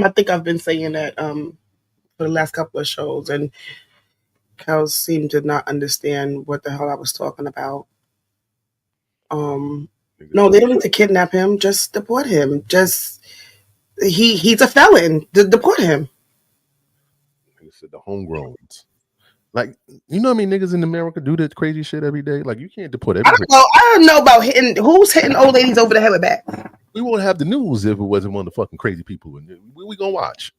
I think I've been saying that for the last couple of shows, and Kels seemed to not understand what the hell I was talking about. No, they don't need to kidnap him. Just deport him. He's a felon. Deport him. He said the homegrowns. Like, you know how many niggas in America do that crazy shit every day? Like, you can't deport everybody. I don't know about who's hitting old ladies over the head with bats. We won't have the news if it wasn't one of the fucking crazy people. And we gonna watch.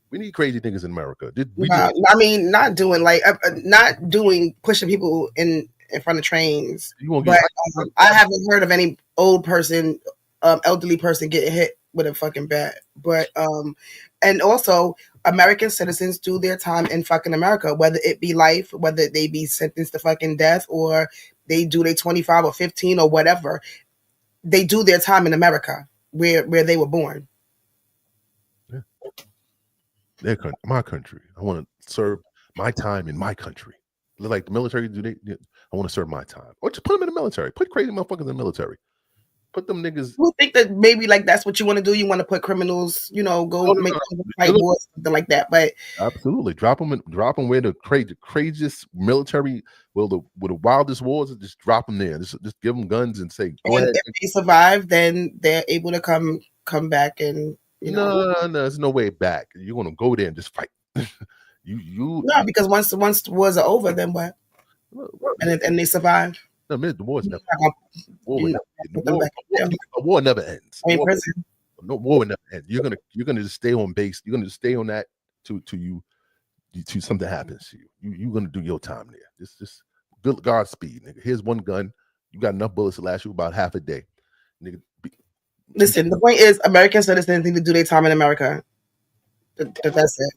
We need crazy niggas in America. Not doing pushing people in front of trains. But I haven't heard of any elderly person getting hit with a fucking bat. But and also American citizens do their time in fucking America, whether it be life, whether they be sentenced to fucking death, or they do their 25 or 15 or whatever. They do their time in America, where they were born. Yeah. Their country, my country. I want to serve my time in my country. Like the military, I want to serve my time. Or just put them in the military. Put crazy motherfuckers in the military. Put them niggas. Who think that maybe like that's what you want to do? You want to put criminals, make fight wars, something like that. But absolutely, drop them where the craziest military, the wildest wars. Just drop them there. Just give them guns and say, go ahead. If they survive, then they're able to come back and No, there's no way back. You're gonna go there and just fight. No, because once the wars are over, then what? And they survive. No, the war's never. A war never ends. No war never ends. You're gonna just stay on base. You're gonna just stay on that to you something happens to you. You're gonna do your time there. Just good Godspeed, nigga. Here's one gun. You got enough bullets to last you about half a day, nigga. Listen, the point is, American citizens need to do their time in America. That's it.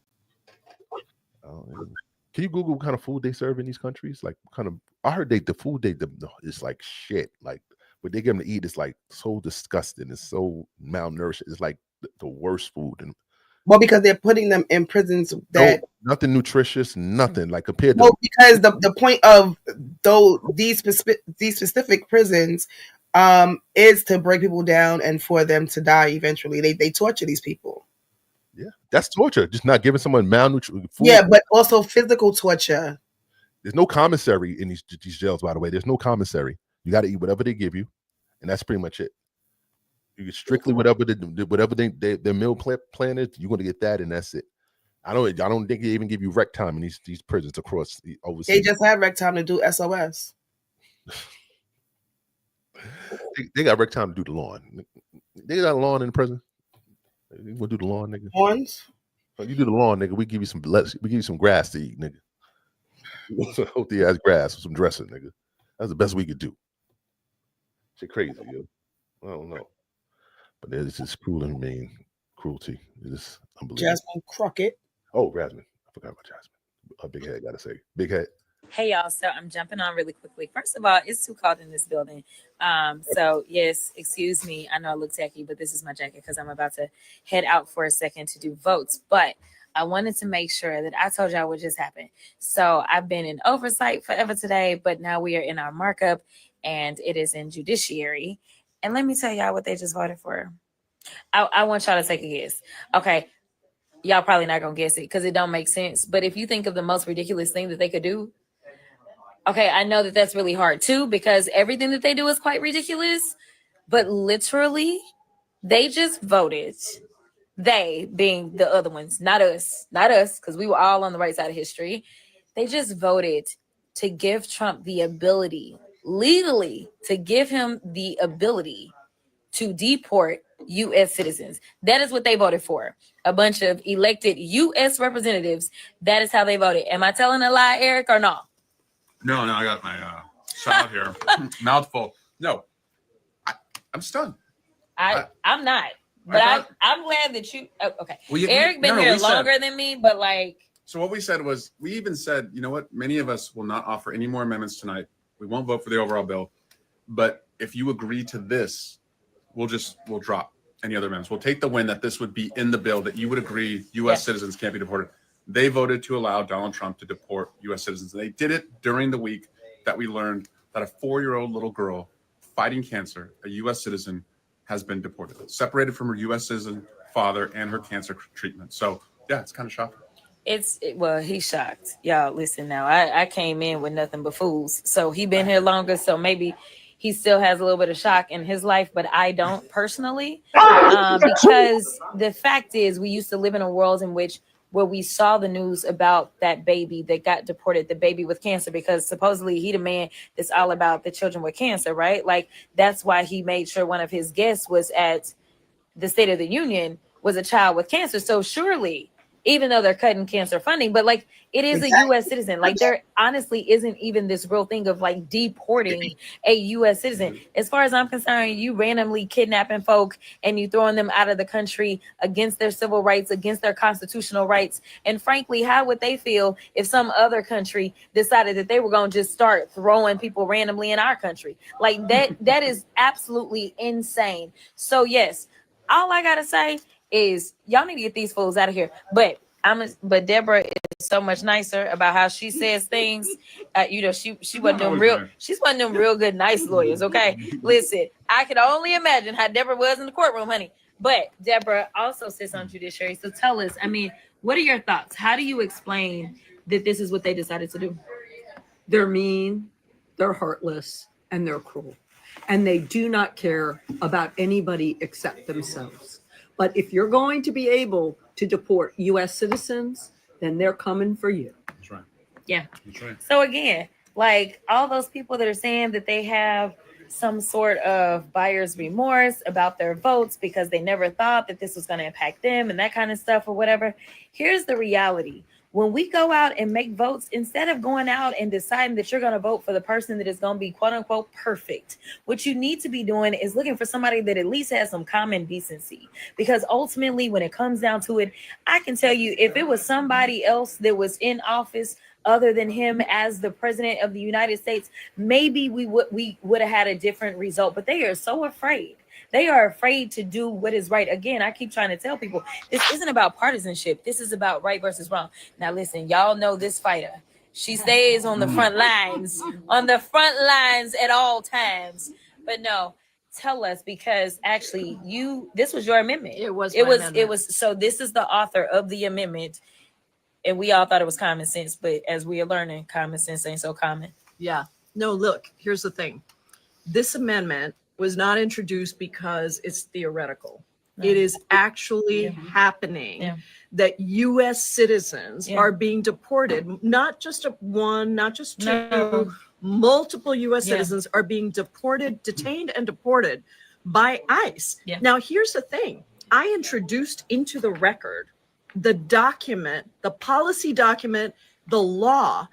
Can you Google what kind of food they serve in these countries? Like, kind of, I heard the food is like shit. Like, what they give them to eat is like so disgusting. It's so malnourished. It's like the worst food. And well, because they're putting them in prisons that nothing nutritious, nothing like compared to. Well, because the point of these specific prisons is to break people down and for them to die eventually. They torture these people. Yeah, that's torture. Just not giving someone malnutrition food. Yeah, but also physical torture. There's no commissary in these jails, by the way. There's no commissary. You got to eat whatever they give you, and that's pretty much it. You get strictly whatever their meal plan is. You're going to get that, and that's it. I don't think they even give you rec time in these prisons across the overseas. They just have rec time to do SOS. They got rec time to do the lawn. They got a lawn in the prison. You want to do the lawn, nigga? Lawns? You do the lawn, nigga. We give you some grass to eat, nigga. Healthy ass grass with some dressing, nigga. That's the best we could do. Shit crazy, yo. I don't know. But it's just cruel and mean cruelty. It is unbelievable. Jasmine Crockett. Oh, Jasmine. I forgot about Jasmine. A big head, gotta say. Big head. Hey y'all, so I'm jumping on really quickly. First of all, it's too cold in this building. So yes, excuse me. I know I look tacky, but this is my jacket because I'm about to head out for a second to do votes. But I wanted to make sure that I told y'all what just happened. So I've been in oversight forever today, but now we are in our markup and it is in judiciary. And let me tell y'all what they just voted for. I want y'all to take a guess. Okay. Y'all probably not gonna guess it because it don't make sense. But if you think of the most ridiculous thing that they could do, okay, I know that that's really hard too because everything that they do is quite ridiculous. But literally, they just voted. They being the other ones, not us, because we were all on the right side of history. They just voted to give Trump the ability, legally, to give him the ability to deport U.S. citizens. That is what they voted for. A bunch of elected U.S. representatives. That is how they voted. Am I telling a lie, Eric, or no? No, I got my salad here. Mouthful. No, I'm stunned. I'm not. But I'm glad that you. Oh, okay. Well, Eric been here longer than me, but like. So what we said was, we even said, you know what? Many of us will not offer any more amendments tonight. We won't vote for the overall bill. But if you agree to this, we'll drop any other amendments. We'll take the win that this would be in the bill, that you would agree U.S. citizens can't be deported. They voted to allow Donald Trump to deport U.S. citizens. And they did it during the week that we learned that a 4-year-old little girl fighting cancer, a U.S. citizen, has been deported, separated from her U.S. citizen father and her cancer treatment. So, yeah, it's kind of shocking. Well, he's shocked. Y'all, listen now. I came in with nothing but fools. So he been here longer. So maybe he still has a little bit of shock in his life, but I don't personally. Because the fact is, we used to live in a world in which where we saw the news about that baby that got deported, the baby with cancer, because supposedly he the man that's all about the children with cancer, right? Like, that's why he made sure one of his guests was at the State of the Union was a child with cancer. So surely, even though they're cutting cancer funding, but like, it is a U.S. citizen. Like, there honestly isn't even this real thing of like deporting a U.S. citizen. As far as I'm concerned, you randomly kidnapping folk and you throwing them out of the country against their civil rights, against their constitutional rights. And frankly, how would they feel if some other country decided that they were going to just start throwing people randomly in our country? Like, that is absolutely insane. So yes, all I gotta say is y'all need to get these fools out of here. But Deborah is so much nicer about how she says things. She wasn't them real. She's one of them real good, nice lawyers. Okay, listen, I can only imagine how Deborah was in the courtroom, honey. But Deborah also sits on judiciary. So tell us, I mean, what are your thoughts? How do you explain that this is what they decided to do? They're mean, they're heartless, and they're cruel. And they do not care about anybody except themselves. But if you're going to be able to deport U.S. citizens, then they're coming for you. That's right. Yeah. That's right. So again, like all those people that are saying that they have some sort of buyer's remorse about their votes because they never thought that this was going to impact them and that kind of stuff or whatever. Here's the reality. when we go out and make votes, instead of going out and deciding that you're going to vote for the person that is going to be quote unquote perfect, what you need to be doing is looking for somebody that at least has some common decency. Because ultimately, when it comes down to it, I can tell you, if it was somebody else that was in office other than him as the president of the United States, maybe we would have had a different result. But they are so afraid. They are afraid to do what is right. Again, I keep trying to tell people, this isn't about partisanship. This is about right versus wrong. Now, listen, y'all know this fighter. She stays on the front lines, at all times. But no, tell us, because actually this was your amendment. It was. So this is the author of the amendment. And we all thought it was common sense. But as we are learning, common sense ain't so common. Yeah. No, look, here's the thing. This amendment was not introduced because it's theoretical. It is actually happening that U.S. citizens are being deported, not just one, not just two, multiple U.S. citizens are being deported, detained and deported by ICE. Now, here's the thing. I introduced into the record the document, the policy document, the law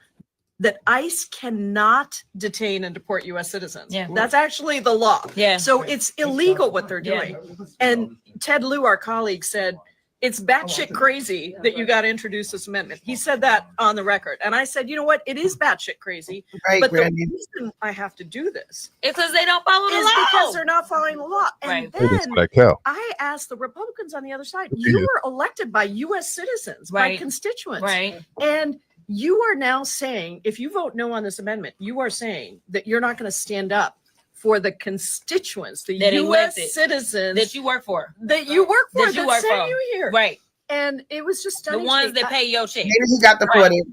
that ICE cannot detain and deport U.S. citizens. That's actually the law. So it's illegal what they're doing. And Ted Lieu, our colleague, said, it's batshit crazy that you got to introduce this amendment. He said that on the record. And I said, you know what? It is batshit crazy. But the reason I have to do this is because they don't follow the law. Because they're not following the law. And then I asked the Republicans on the other side, you were elected by U.S. citizens, by constituents. And you are now saying, if you vote no on this amendment, you are saying that you're not going to stand up for the constituents, the U.S. citizens that you work for, that sent you here. Right. And it was just stunning. The ones that pay your check. Maybe he got deported.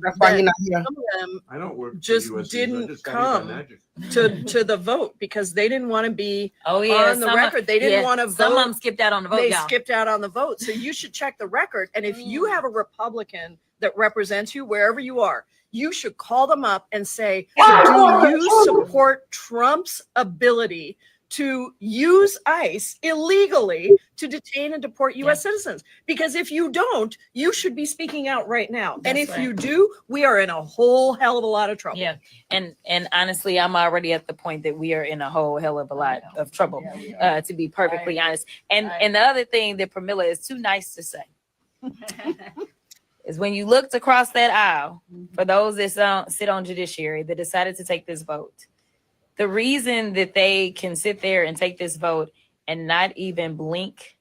That's why you're not here. Some of them I don't work just didn't come to the vote because they didn't want to be on the record. They didn't want to vote. Some of them skipped out on the vote. They skipped out on the vote. So you should check the record. And if you have a Republican that represents you wherever you are, you should call them up and say, do you support Trump's ability to use ICE illegally to detain and deport U.S. citizens? Because if you don't, you should be speaking out right now. And if you do, we are in a whole hell of a lot of trouble. Yeah. And honestly, I'm already at the point that we are in a whole hell of a lot of trouble, to be perfectly honest. And the other thing that Pramila is too nice to say is when you looked across that aisle, for those that sit on judiciary that decided to take this vote, the reason that they can sit there and take this vote and not even blink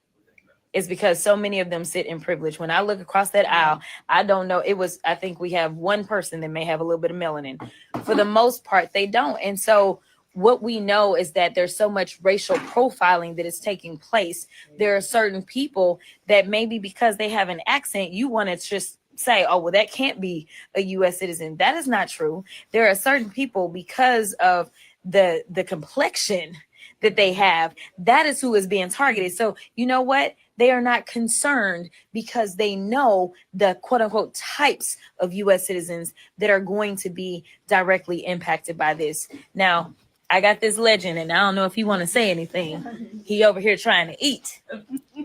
is because so many of them sit in privilege. When I look across that aisle, I don't know. I think we have one person that may have a little bit of melanin. For the most part, they don't. And so what we know is that there's so much racial profiling that is taking place. There are certain people that maybe because they have an accent, you want to just say, oh, well, that can't be a U.S. citizen. That is not true. There are certain people, because of the complexion that they have, that is who is being targeted. So you know what? They are not concerned because they know the quote unquote types of U.S. citizens that are going to be directly impacted by this. Now, I got this legend, and I don't know if you want to say anything. He over here trying to eat.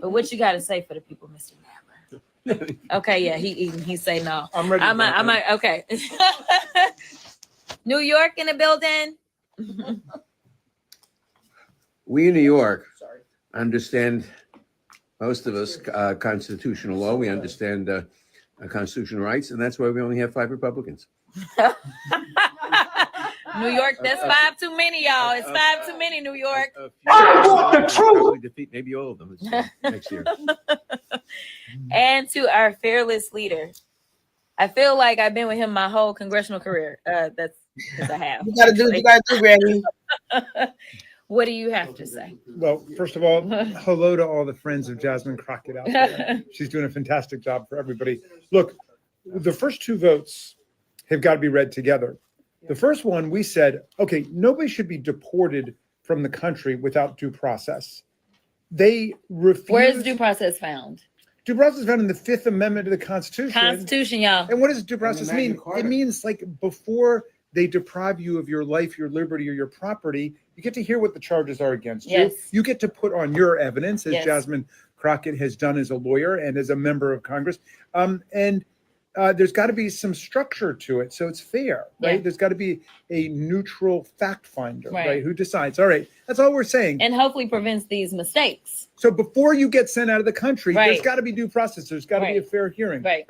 But what you got to say for the people, Mr. Nadler? Okay, yeah, he eating. He say no. I'm ready. Okay. New York in the building. We in New York understand, most of us, constitutional law. We understand constitutional rights, and that's why we only have 5 Republicans. New York, that's 5 too many, y'all. It's 5 too many, New York. I want the truth. Defeat maybe all of them next year. And to our fearless leader, I feel like I've been with him my whole congressional career. That's because I have. You gotta do, Granny. What do you have to say? Well, first of all, hello to all the friends of Jasmine Crockett out there. She's doing a fantastic job for everybody. Look, the first 2 votes have got to be read together. The first one, we said, okay, nobody should be deported from the country without due process. They refused. Where is due process found? Due process is found in the 5th Amendment to the Constitution. Constitution, y'all. And what does due process mean? It means like before they deprive you of your life, your liberty, or your property, you get to hear what the charges are against you. You get to put on your evidence, as Jasmine Crockett has done as a lawyer and as a member of Congress. there's got to be some structure to it, so it's fair, right? Yeah. There's got to be a neutral fact finder, Right. right? Who decides? All right, that's all we're saying. And hopefully prevents these mistakes. So before you get sent out of the country, there's Right. got to be due process. There's got to be a Right. fair hearing, Right.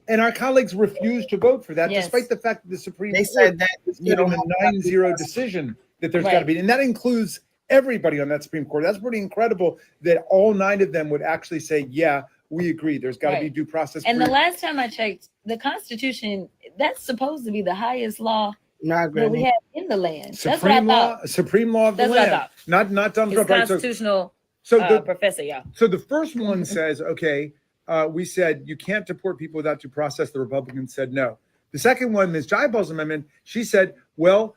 And our colleagues refused to vote for that, Yes. despite the fact that the Supreme They Court said that said you in don't the have to 9-0 decision that there's got to Right. be, and that includes everybody on that Supreme Court. That's pretty incredible that all 9 of them would actually say, yeah, we agree. There's got to be Right. due process. And the for- last time I checked, the Constitution, that's supposed to be the highest law Not that we Granny. have in the land. That's what I Supreme law, thought. supreme law of the That's what I land, thought. not Donald It's Trump. Right? So- constitutional So the professor, y'all. So the first one says, okay, we said you can't deport people without due process. The Republicans said no. The second one, Ms. Jaibal's amendment, she said, well,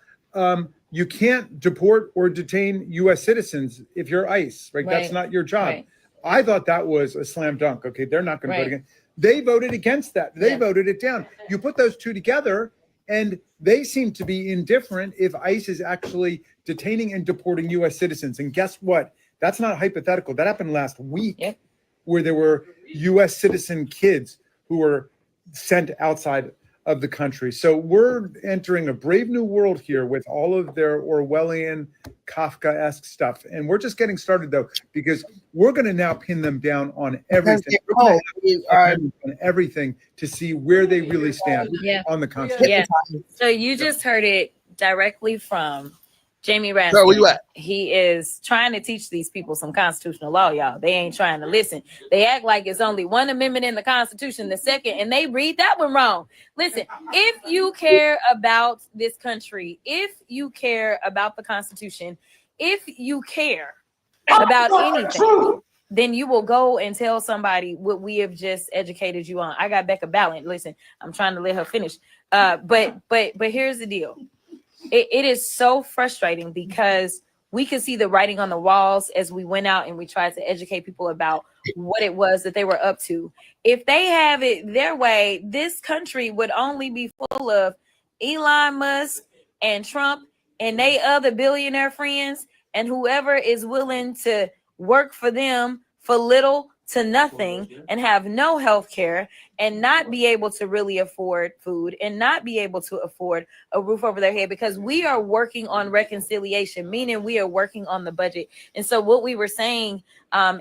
you can't deport or detain U.S. citizens if you're ICE, right? That's Right. not your job. Right. I thought that was a slam dunk. Okay, they're not going to vote Right. again. They voted against that. They Yeah. voted it down. You put those two together, and they seem to be indifferent if ICE is actually detaining and deporting U.S. citizens. And guess what? That's not hypothetical. That happened last week, where there were U.S. citizen kids who were sent outside of the country. So we're entering a brave new world here with all of their Orwellian, Kafka-esque stuff. And we're just getting started, though, because we're going to now pin them down on everything. they're We're gonna cold. have on everything to see where they really stand Yeah. on the Constitution. Yeah. So you just heard it directly from Jamie Raskin. Girl, where you at? He is trying to teach these people some constitutional law, y'all. They ain't trying to listen. They act like it's only one amendment in the Constitution, the second, and they read that one wrong. Listen, if you care about this country, if you care about the Constitution, if you care about anything, then you will go and tell somebody what we have just educated you on. I got Becca Ballant. Listen, I'm trying to let her finish. But here's the deal. It is so frustrating because we could see the writing on the walls as we went out and we tried to educate people about what it was that they were up to. If they have it their way, this country would only be full of Elon Musk and Trump and they other billionaire friends and whoever is willing to work for them for little to nothing and have no health care and not be able to really afford food and not be able to afford a roof over their head, because we are working on reconciliation, meaning we are working on the budget. And so what we were saying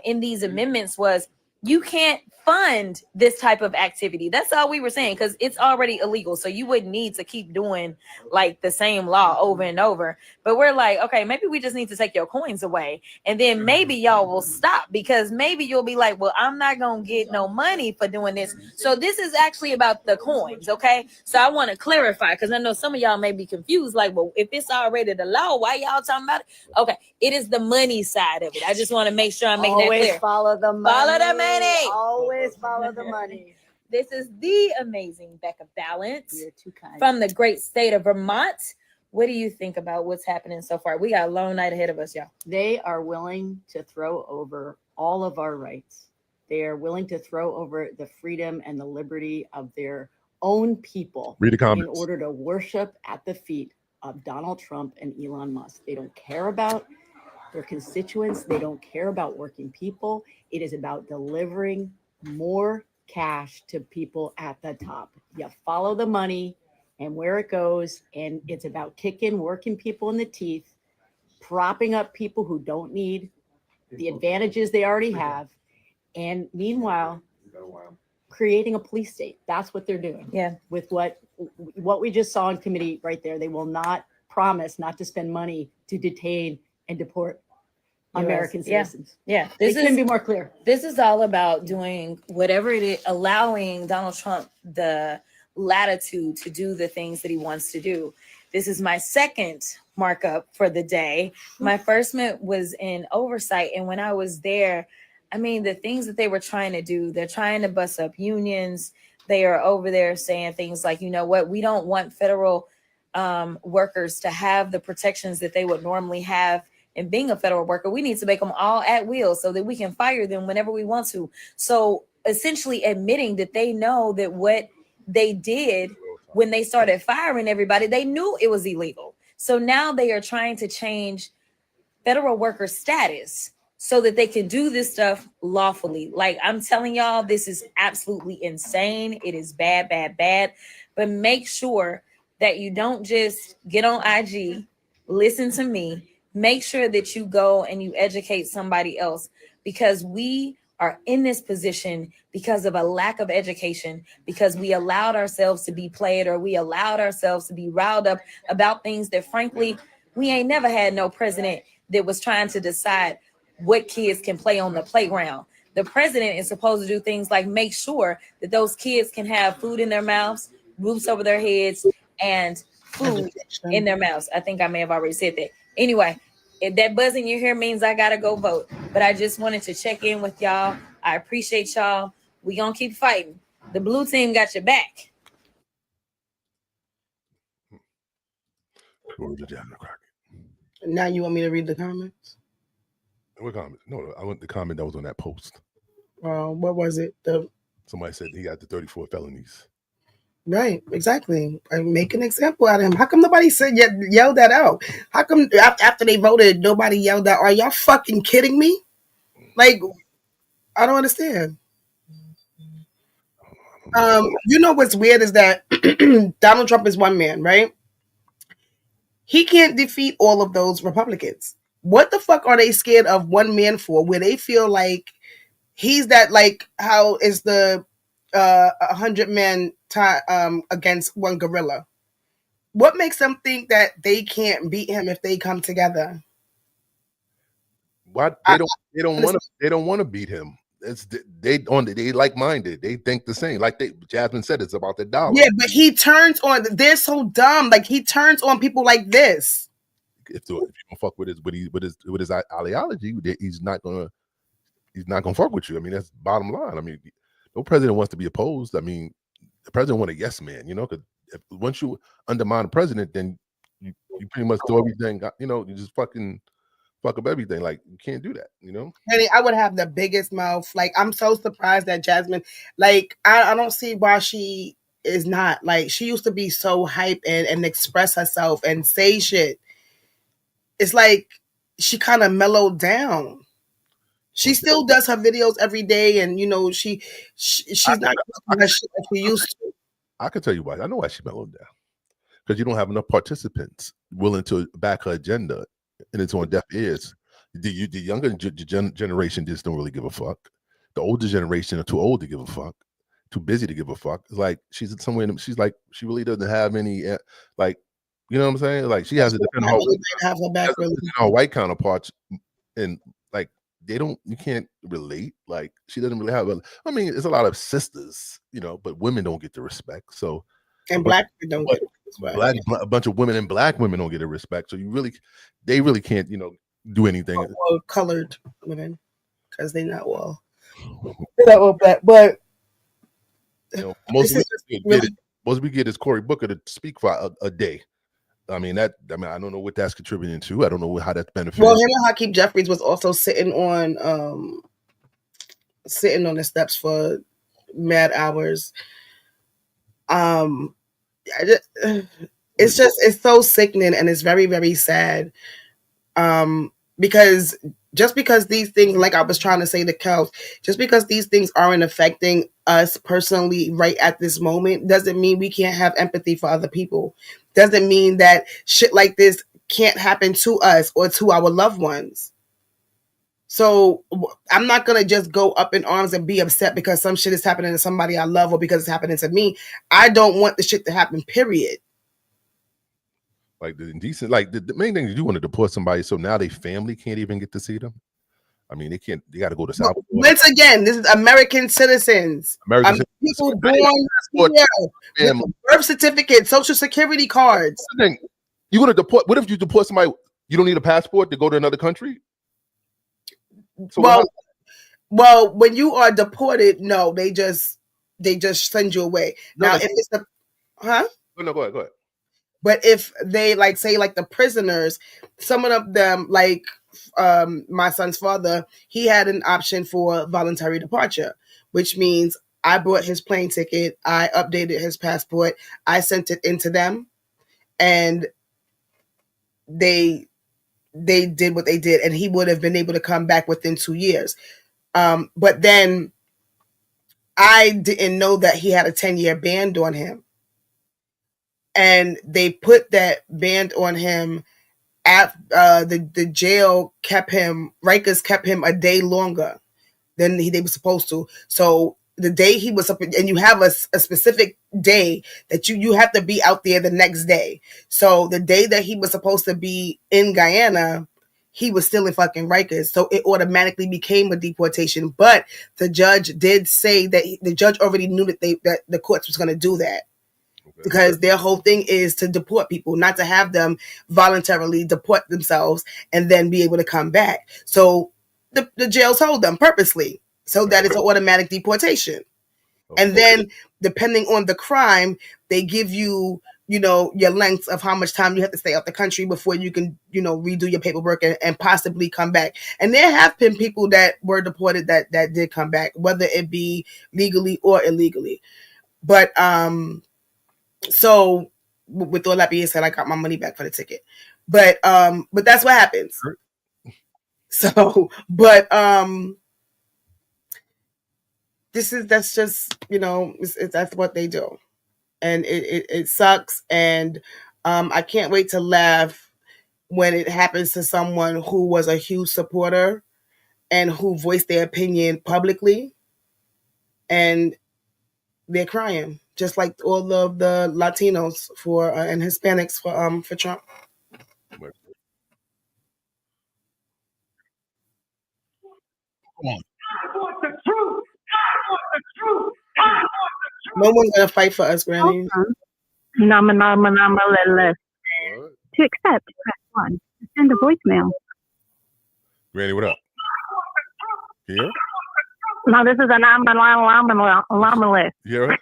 in these amendments was you can't fund this type of activity. That's all we were saying, because it's already illegal. So you wouldn't need to keep doing like the same law over and over. But we're like, okay, maybe we just need to take your coins away. And then maybe y'all will stop, because maybe you'll be like, well, I'm not going to get no money for doing this. So this is actually about the coins. Okay. So I want to clarify, because I know some of y'all may be confused. Like, well, if it's already the law, why y'all talking about it? Okay. It is the money side of it. I just want to make sure I make that clear. Follow the money. Follow the money. Always follow the money. This is the amazing Becca Ballant You're too kind. from the great state of Vermont. What do you think about what's happening so far? We got a long night ahead of us, y'all. They are willing to throw over all of our rights. They are willing to throw over the freedom and the liberty of their own people Read the in comments. order to worship at the feet of Donald Trump and Elon Musk. They don't care about their constituents. They don't care about working people. It is about delivering more cash to people at the top. You follow the money and where it goes, and it's about kicking working people in the teeth, propping up people who don't need the advantages they already have, and meanwhile creating a police state. That's what they're doing. Yeah. With what we just saw in committee right there. They will not promise not to spend money to detain and deport American citizens. Yeah. This couldn't be more clear. This is all about doing whatever it is, allowing Donald Trump the latitude to do the things that he wants to do. This is my second markup for the day. My first was in oversight. And when I was there, I mean, the things that they were trying to do, they're trying to bust up unions. They are over there saying things like, you know what, we don't want federal workers to have the protections that they would normally have in being a federal worker. We need to make them all at will so that we can fire them whenever we want to. So essentially admitting that they know that what they did when they started firing everybody, they knew it was illegal. So now they are trying to change federal worker status so that they can do this stuff lawfully. Like, I'm telling y'all, this is absolutely insane. It is bad, bad, bad. But make sure that you don't just get on IG, listen to me. Make sure that you go and you educate somebody else, because we are in this position because of a lack of education, because we allowed ourselves to be played, or we allowed ourselves to be riled up about things that, frankly, we ain't never had no president that was trying to decide what kids can play on the playground. The president is supposed to do things like make sure that those kids can have food in their mouths, roofs over their heads, and food in their mouths. I think I may have already said that. Anyway, if that buzz in your hair means I gotta go vote, but I just wanted to check in with y'all. I appreciate y'all. We gonna keep fighting. The blue team got your back. Now you want me to read the comments? What comment? No, I want the comment that was on that post. What was it? Somebody said he got the 34 felonies. Right, exactly. I make an example out of him. How come nobody said yelled that out? How come after they voted, nobody yelled out? Are y'all fucking kidding me? Like, I don't understand. You know what's weird is that Donald Trump is one man, right? He can't defeat all of those Republicans. What the fuck are they scared of one man for? Where they feel like he's that, like, how is the 100 men against one gorilla? What makes them think that they can't beat him if they come together? Why they don't want to beat him? They like-minded. They think the same. Like Jasmine said, it's about the dollar. Yeah, but he turns on. They're so dumb. Like, he turns on people like this. If you don't fuck with his ideology, he's not gonna fuck with you. I mean, that's bottom line. I mean, no president wants to be opposed. I mean, the president wants a yes man. You know, because once you undermine the president, then you pretty much do everything. You know, you just fucking fuck up everything. Like, you can't do that. You know. Honey, I would have the biggest mouth. Like, I'm so surprised that Jasmine. Like, I don't see why she is not. Like, she used to be so hype and express herself and say shit. It's like she kind of mellowed down. She still does her videos every day, and you know she's not talking that shit like she used to. I can tell you why. I know why she mellowed down. Because you don't have enough participants willing to back her agenda, and it's on deaf ears. The younger generation just don't really give a fuck. The older generation are too old to give a fuck, too busy to give a fuck. It's like she's somewhere. She's like she really doesn't have any like, you know what I'm saying? Like, she has to depend on her white counterparts, and like you can't relate. Like, she doesn't really have. I mean, it's a lot of sisters, you know, but women don't get the respect. So, and black people don't get respect. A bunch of women and black women don't get the respect. So they really can't, you know, do anything. Or colored women, because they're not all. They're not all black, but you know, most we get is Cory Booker to speak for a day. I mean, I don't know what that's contributing to. I don't know how that's benefiting. Well, him and Hakeem Jeffries was also sitting on the steps for mad hours. It's so sickening, and it's very, very sad. Because just because these things, like I was trying to say to Kel, just because these things aren't affecting us personally right at this moment, doesn't mean we can't have empathy for other people. Doesn't mean that shit like this can't happen to us or to our loved ones. So I'm not going to just go up in arms and be upset because some shit is happening to somebody I love or because it's happening to me. I don't want the shit to happen, period. Like, the indecent, like the main thing is you want to deport somebody, so now their family can't even get to see them. I mean, they can't. They got to go to Salvador. Once again, this is American citizens. People born here with birth certificate, social security cards. You want to deport? What if you deport somebody? You don't need a passport to go to another country. So well, when you are deported, no, they just send you away. No, now, if it's the No, go ahead. But if they say the prisoners, some of them, like my son's father, he had an option for voluntary departure, which means I bought his plane ticket, I updated his passport, I sent it into them, and they they did what they did, and he would have been able to come back within 2 years. But then I didn't know that he had a 10-year ban on him. And they put that ban on him at the jail kept him, Rikers kept him a day longer than they were supposed to. So the day he was up, and you have a specific day that you have to be out there the next day. So the day that he was supposed to be in Guyana, he was still in fucking Rikers. So it automatically became a deportation. But the judge did say that the judge already knew that that the courts was going to do that. Because their whole thing is to deport people, not to have them voluntarily deport themselves and then be able to come back. So the jails hold them purposely so that it's an automatic deportation. And then depending on the crime, they give you, your length of how much time you have to stay out the country before you can, redo your paperwork and possibly come back. And there have been people that were deported that did come back, whether it be legally or illegally. But, so with all that being said, I got my money back for the ticket, but that's what happens. So, but that's just, that's what they do. And it sucks. And I can't wait to laugh when it happens to someone who was a huge supporter and who voiced their opinion publicly and they're crying, just like all of the Latinos and Hispanics for Trump. Come on. No one's gonna fight for us, Granny. To accept, press 1. To send a voicemail. Granny, what up? Here? No, this is an anomalous. You hear her?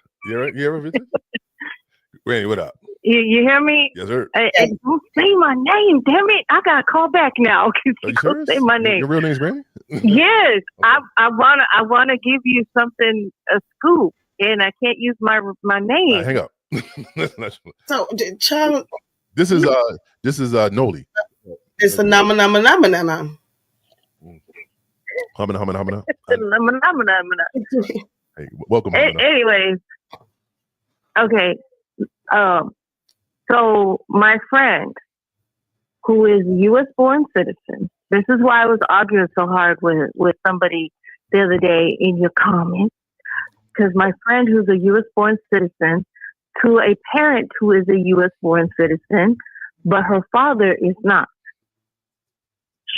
Granny, what up? You hear me? Yes, sir. Don't say my name, damn it! I gotta call back now. Don't say my name. Your real name's Granny? Yes, okay. I wanna give you something, a scoop, and I can't use my name. Hang up. So, child, this is Noli. It's a nama. Humana. Hey, welcome. Anyways, okay. So my friend, who is U.S. born citizen, this is why I was arguing so hard with somebody the other day in your comments, because my friend who's a U.S. born citizen to a parent who is a U.S. born citizen, but her father is not.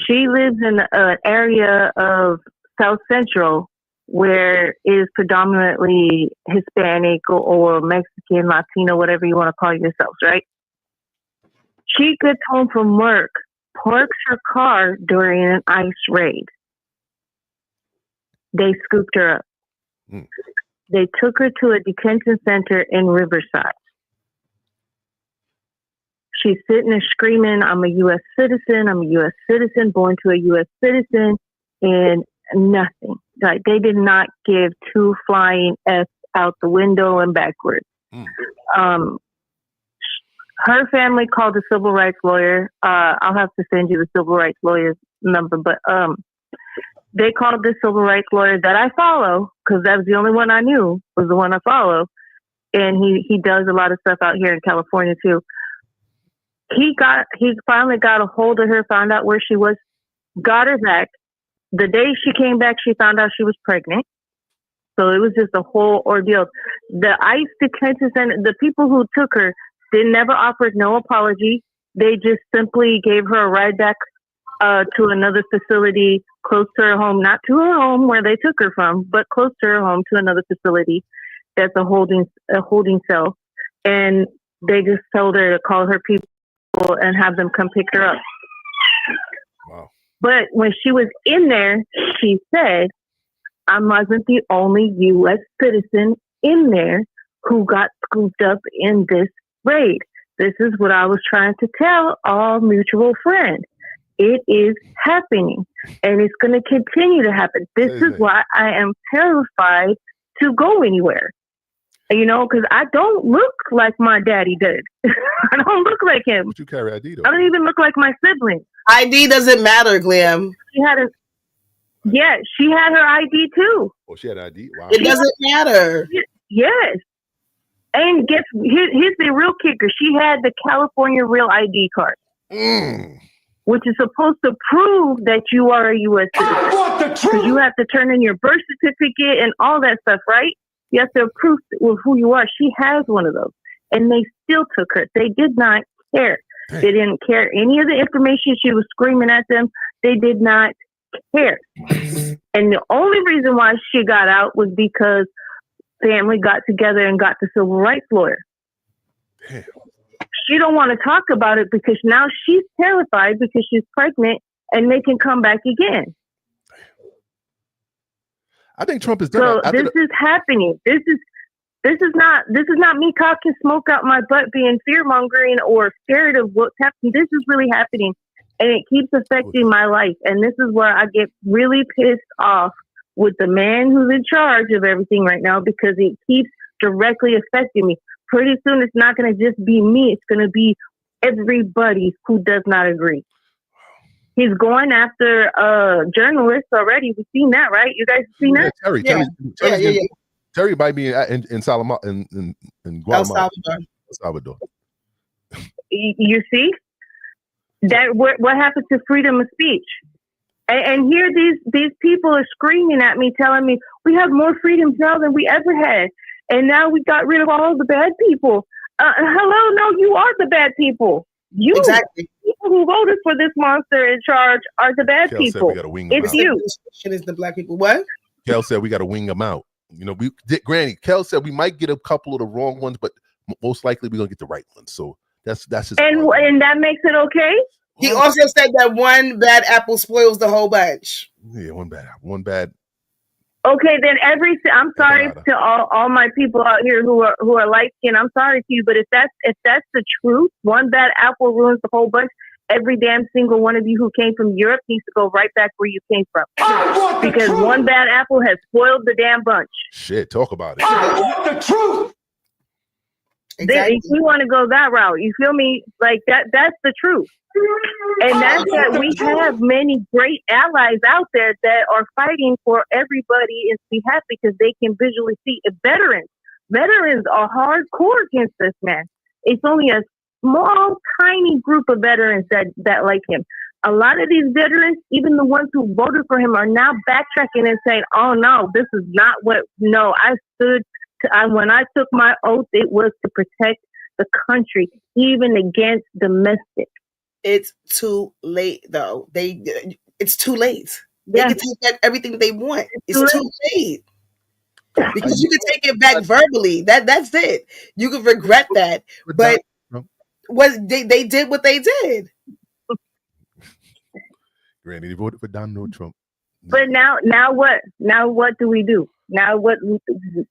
She lives in an area of South Central where it is predominantly Hispanic or Mexican, Latino, whatever you want to call yourselves, right? She gets home from work, parks her car during an ICE raid. They scooped her up. They took her to a detention center in Riverside. She's sitting there screaming, I'm a U.S. citizen, born to a U.S. citizen, and nothing. Like, they did not give two flying F's out the window and backwards. Her family called the civil rights lawyer. I'll have to send you the civil rights lawyer's number, but they called the civil rights lawyer that I follow, because that was the only one I knew, was the one I follow. And he does a lot of stuff out here in California too. He finally got a hold of her, found out where she was, got her back. The day she came back, she found out she was pregnant. So it was just a whole ordeal. The ICE detention center, the people who took her, they never offered no apology. They just simply gave her a ride back to another facility close to her home, not to her home where they took her from, but close to her home to another facility that's a holding cell. And they just told her to call her people and have them come pick her up. Wow. But when she was in there, she said, I wasn't the only U.S. citizen in there who got scooped up in this raid. This is what I was trying to tell our mutual friend. It is happening, and it's going to continue to happen. This is why I am terrified to go anywhere. You know, because I don't look like my daddy did. I don't look like him. But you carry ID, though. I don't even look like my siblings. ID doesn't matter, Glam. She had her ID too. Oh, she had ID. Wow. It doesn't matter. Yes. And here's the real kicker. She had the California Real ID card, which is supposed to prove that you are a U.S. citizen. Because you have to turn in your birth certificate and all that stuff, right? You have to prove who you are. She has one of those. And they still took her. They did not care. They didn't care any of the information she was screaming at them. They did not care. And the only reason why she got out was because family got together and got the civil rights lawyer. Damn. She don't want to talk about it because now she's terrified because she's pregnant and they can come back again. I think Trump is done. So this is happening. This is not me cocking smoke out my butt being fear mongering or scared of what's happening. This is really happening and it keeps affecting my life. And this is where I get really pissed off with the man who's in charge of everything right now because it keeps directly affecting me. Pretty soon it's not going to just be me. It's going to be everybody who does not agree. He's going after journalists already. We've seen that, right? You guys seen that? Terry might be in Guatemala. El Salvador. You see? That what happened to freedom of speech? And here these people are screaming at me, telling me we have more freedoms now than we ever had. And now we got rid of all the bad people. Hello, no, you are the bad people. You, exactly. People who voted for this monster in charge are the bad people. It's you. Is the black people what? Kel said we got to wing them out. You know, Granny. Kel said we might get a couple of the wrong ones, but most likely we're gonna get the right ones. So that's just. And that makes it okay. He also said that one bad apple spoils the whole bunch. Yeah, one bad apple, one bad. Okay, then I'm sorry to all my people out here who are light skinned. I'm sorry to you, but if that's the truth, one bad apple ruins the whole bunch. Every damn single one of you who came from Europe needs to go right back where you came from. Because one bad apple has spoiled the damn bunch. Shit, talk about it. I want the truth. Exactly. If we want to go that route, you feel me? Like that's the truth. And that's that we have many great allies out there that are fighting for everybody in behalf because they can visually see it. Veterans are hardcore against this man. It's only a small, tiny group of veterans that like him. A lot of these veterans, even the ones who voted for him, are now backtracking and saying, "Oh no, this is not what." No, I stood. When I took my oath, it was to protect the country, even against domestic. It's too late, though. It's too late. They can take back everything they want. It's too late. Because you can take it back verbally. That's it. You can regret that. But they did what they did. Granny, they voted for Donald Trump. But now what? Now what do we do? Now what?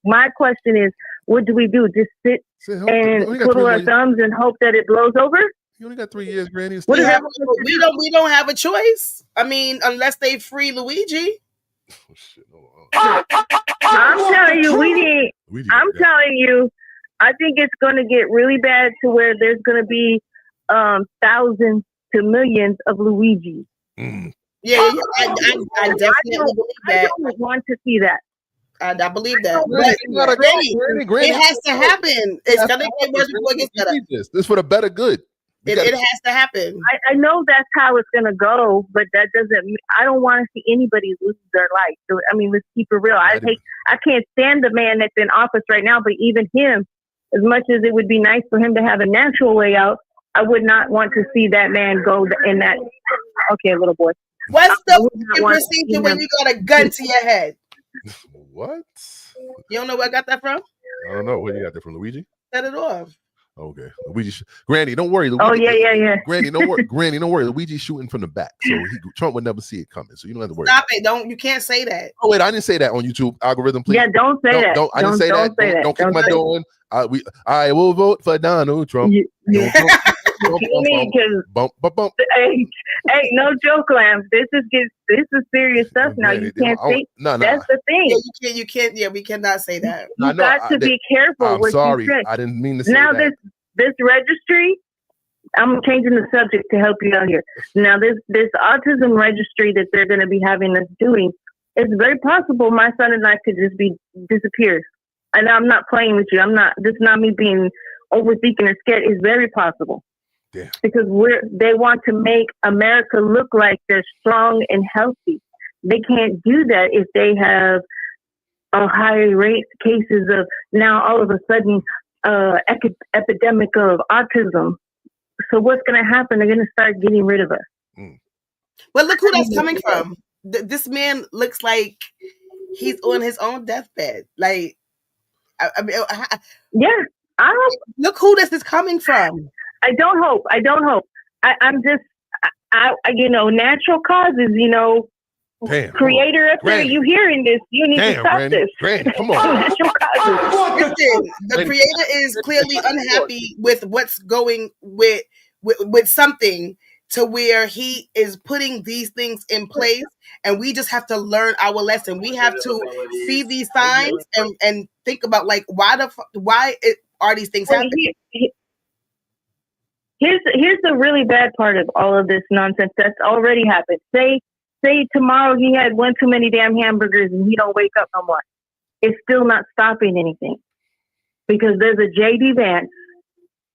My question is, what do we do? Just sit and twiddle our thumbs and hope that it blows over? You only got 3 years, Granny. We don't have a choice. I mean, unless they free Luigi. Oh, shit. I'm telling you, I'm telling you, I think it's going to get really bad to where there's going to be thousands to millions of Luigi. Yeah, I definitely believe that. I don't want to see that. I believe that. But it has to happen. It's going to get worse before it gets better. This is for the better good. It has to happen. I know that's how it's going to go, but that doesn't mean I don't want to see anybody lose their life. So, I mean, let's keep it real. I can't stand the man that's in office right now, but even him, as much as it would be nice for him to have a natural way out, I would not want to see that man go in that. Okay, little boy. What's the procedure when you got a gun to your head? What? You don't know where I got that from? I don't know. Where you got that from, Luigi? Set it off. Okay, Luigi. Granny, don't worry. Luigi, oh yeah. Granny, don't worry. Granny, don't worry. Luigi's shooting from the back, so Trump would never see it coming. So you don't have to worry. Stop it! You can't say that. Oh wait, I didn't say that on YouTube algorithm. Please. Yeah, don't say that. I didn't say that. Don't kick my door in. I will vote for Donald Trump. Bump. Hey, no joke, Lamb. This is serious stuff now. You can't say. No. That's the thing. Yeah, you can't. Yeah, we cannot say that. You got to be careful. I'm sorry. I didn't mean to say now that. This registry, I'm changing the subject to help you out here. Now, this autism registry that they're going to be having us doing, it's very possible my son and I could just be disappeared. And I'm not playing with you. This is not me being overthinking or scared. It's very possible. Yeah. Because they want to make America look like they're strong and healthy. They can't do that if they have a higher rate cases of now all of a sudden epidemic of autism. So what's going to happen? They're going to start getting rid of us. Well, look who that's coming from. This man looks like he's on his own deathbed. Like, yeah. Look who this is coming from. I don't hope. I'm just, natural causes, Damn, creator up there, Granny. you hearing this, you need to stop Granny. this. Granny, come on. Natural causes. Listen, the creator is clearly unhappy with what's going with something to where he is putting these things in place, and we just have to learn our lesson. We have to see these signs and think about like why are these things happening? Here's the really bad part of all of this nonsense that's already happened. Say tomorrow he had one too many damn hamburgers and he don't wake up no more. It's still not stopping anything because there's a JD Vance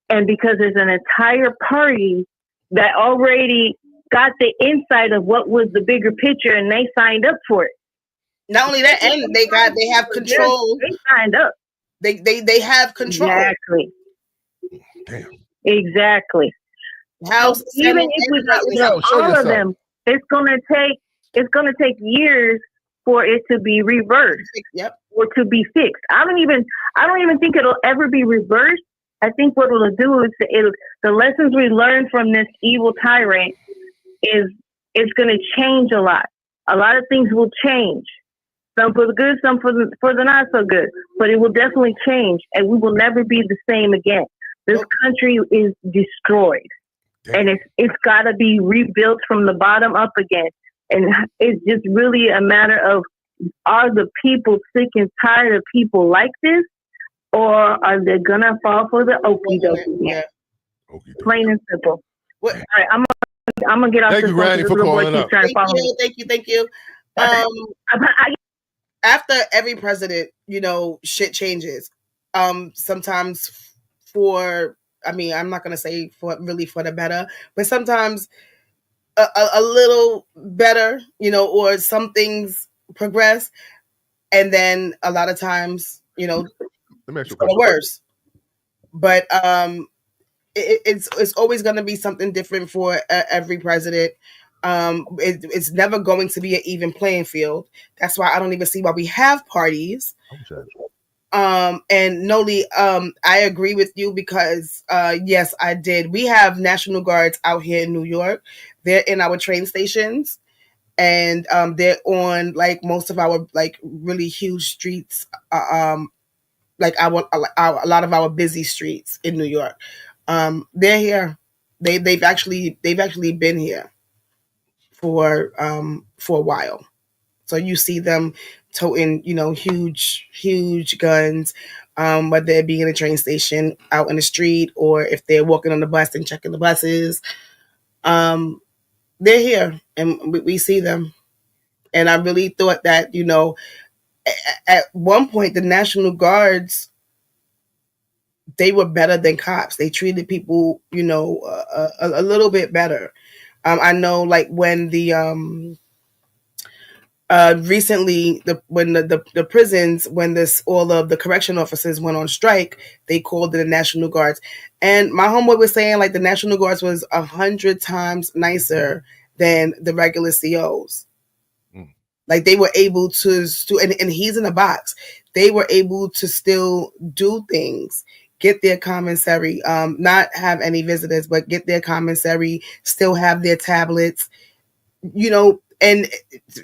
and because there's an entire party that already got the insight of what was the bigger picture and they signed up for it. Not only that, and they have control. They signed up. They have control. Exactly. Damn. Exactly. House, even if we got rid of all of them, it's gonna take years for it to be reversed. Yep. Or to be fixed. I don't even think it'll ever be reversed. I think what it'll do is the lessons we learned from this evil tyrant is going to change a lot. A lot of things will change. Some for the good, some for the not so good. But it will definitely change, and we will never be the same again. This country is destroyed, and it's got to be rebuilt from the bottom up again. And it's just really a matter of, are the people sick and tired of people like this, or are they gonna fall for the okie dokie? Yeah. Plain and simple. What? All right, I'm gonna get off Thank this you, phone Granny, because for this little boy calling keeps up. trying to follow me. Thank you. After every president, shit changes. Sometimes I'm not gonna say for the better, but sometimes a little better, or some things progress, and then a lot of times, Let me ask you a for the question. worse. But it's always going to be something different for every president. It's never going to be an even playing field. That's why I don't even see why we have parties. And Noli, I agree with you because yes, I did. We have National Guards out here in New York. They're in our train stations, and they're on like most of our like really huge streets. Like a lot of our busy streets in New York. They're here. They've actually been here for a while. So you see them toting, huge guns, whether it be in a train station, out in the street, or if they're walking on the bus and checking the buses. They're here, and we see them. And I really thought that, at one point the National Guards, they were better than cops. They treated people, a little bit better. I know, like when the recently when the prisons, when all of the correction officers went on strike, they called it the National Guards, and my homeboy was saying like the National Guards was 100 times nicer than the regular COs. Like they were able to and he's in a box. They were able to still do things, get their commissary, not have any visitors, but get their commissary, still have their tablets, and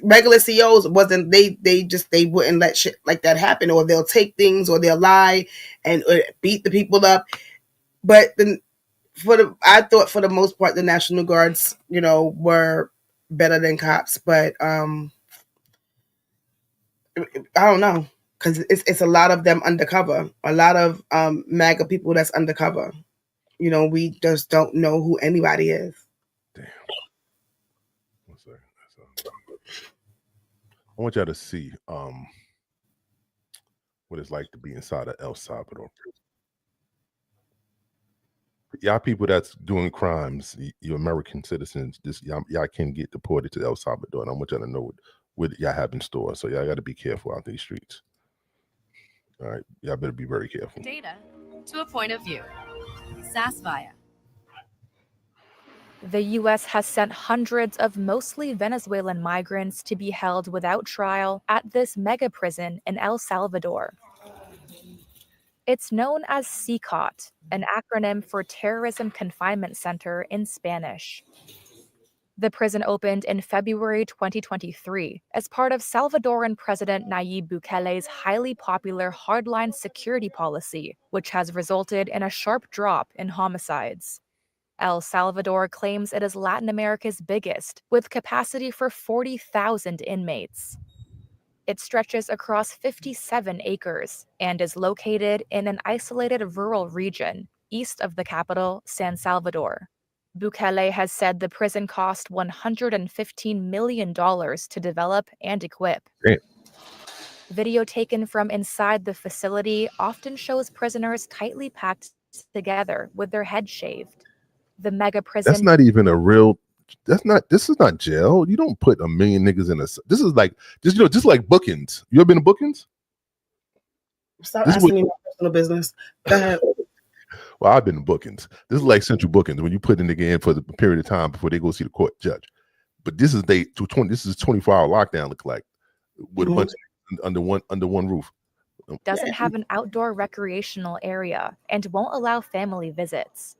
regular COs wasn't, they wouldn't let shit like that happen, or they'll take things, or they'll lie and beat the people up. But then I thought for the most part, the National Guards, were better than cops, but I don't know, because it's a lot of them undercover, a lot of MAGA people that's undercover. we just don't know who anybody is. Damn. One second. I want y'all to see what it's like to be inside of El Salvador. Y'all people that's doing crimes, you American citizens, y'all can get deported to El Salvador, and I want y'all to know what y'all have in store. So y'all got to be careful out these streets. All right, y'all better be very careful. Data to a point of view. SASVIA. The U.S. has sent hundreds of mostly Venezuelan migrants to be held without trial at this mega prison in El Salvador. It's known as CCOT, an acronym for Terrorism Confinement Center in Spanish. The prison opened in February 2023 as part of Salvadoran President Nayib Bukele's highly popular hardline security policy, which has resulted in a sharp drop in homicides. El Salvador claims it is Latin America's biggest, with capacity for 40,000 inmates. It stretches across 57 acres and is located in an isolated rural region east of the capital, San Salvador. Bukele has said the prison cost $115 million to develop and equip. Great. Video taken from inside the facility often shows prisoners tightly packed together with their heads shaved. The mega prison. That's not even a real. This is not jail. You don't put a million niggas in a. This is like just like bookings. You ever been to bookings? Stop asking me my personal business. Go ahead. Well, I've been to bookings. This is like central bookings when you put a nigga in for the period of time before they go see the court judge. But this is This is 24-hour lockdown. Look like with a bunch of under one roof. Doesn't have an outdoor recreational area and won't allow family visits.